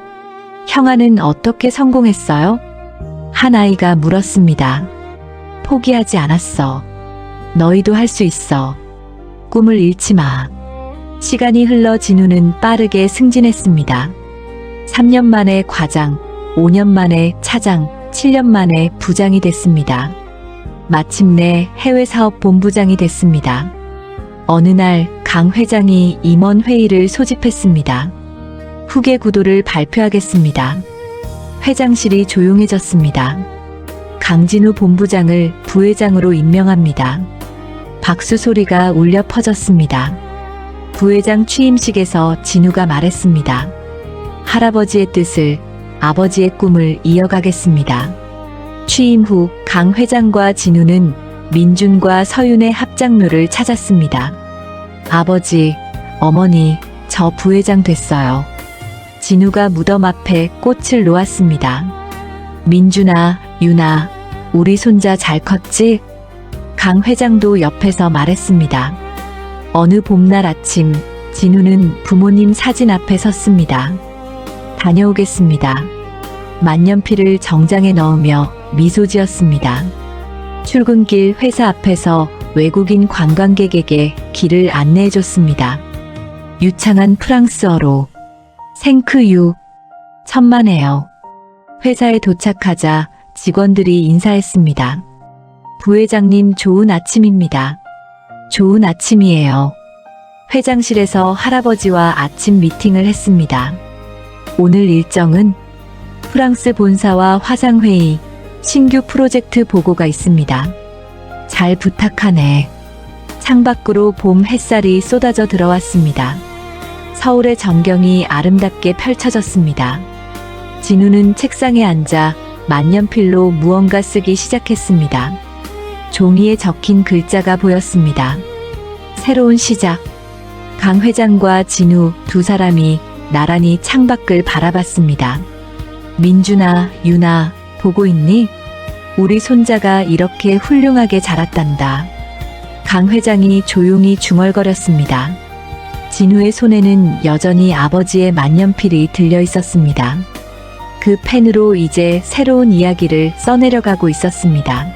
B: 형아는 어떻게 성공했어요? 한 아이가 물었습니다. 포기하지 않았어. 너희도 할 수 있어. 꿈을 잃지 마. 시간이 흘러 진우는 빠르게 승진했습니다. 3년 만에 과장, 5년 만에 차장, 7년 만에 부장이 됐습니다. 마침내 해외사업 본부장이 됐습니다. 어느 날 강 회장이 임원 회의를 소집했습니다. 후계 구도를 발표하겠습니다. 회장실이 조용해졌습니다. 강진우 본부장을 부회장으로 임명합니다. 박수 소리가 울려 퍼졌습니다. 부회장 취임식에서 진우가 말했습니다. 할아버지의 뜻을, 아버지의 꿈을 이어가겠습니다. 취임 후 강 회장과 진우는 민준과 서윤의 합작묘를 찾았습니다. 아버지, 어머니, 저 부회장 됐어요. 진우가 무덤 앞에 꽃을 놓았습니다. 민준아, 윤아, 우리 손자 잘 컸지? 강 회장도 옆에서 말했습니다. 어느 봄날 아침, 진우는 부모님 사진 앞에 섰습니다. 다녀오겠습니다. 만년필을 정장에 넣으며 미소 지었습니다. 출근길 회사 앞에서 외국인 관광객에게 길을 안내해줬습니다. 유창한 프랑스어로 생크유, 천만에요. 회사에 도착하자 직원들이 인사했습니다. 부회장님 좋은 아침입니다. 좋은 아침이에요. 회장실에서 할아버지와 아침 미팅을 했습니다. 오늘 일정은 프랑스 본사와 화상회의, 신규 프로젝트 보고가 있습니다. 잘 부탁하네. 창밖으로 봄 햇살이 쏟아져 들어왔습니다. 서울의 전경이 아름답게 펼쳐졌습니다. 진우는 책상에 앉아 만년필로 무언가 쓰기 시작했습니다. 종이에 적힌 글자가 보였습니다. 새로운 시작. 강 회장과 진우 두 사람이 나란히 창밖을 바라봤습니다. 민준아, 윤아, 보고 있니? 우리 손자가 이렇게 훌륭하게 자랐단다. 강 회장이 조용히 중얼거렸습니다. 진우의 손에는 여전히 아버지의 만년필이 들려 있었습니다. 그 펜으로 이제 새로운 이야기를 써내려가고 있었습니다.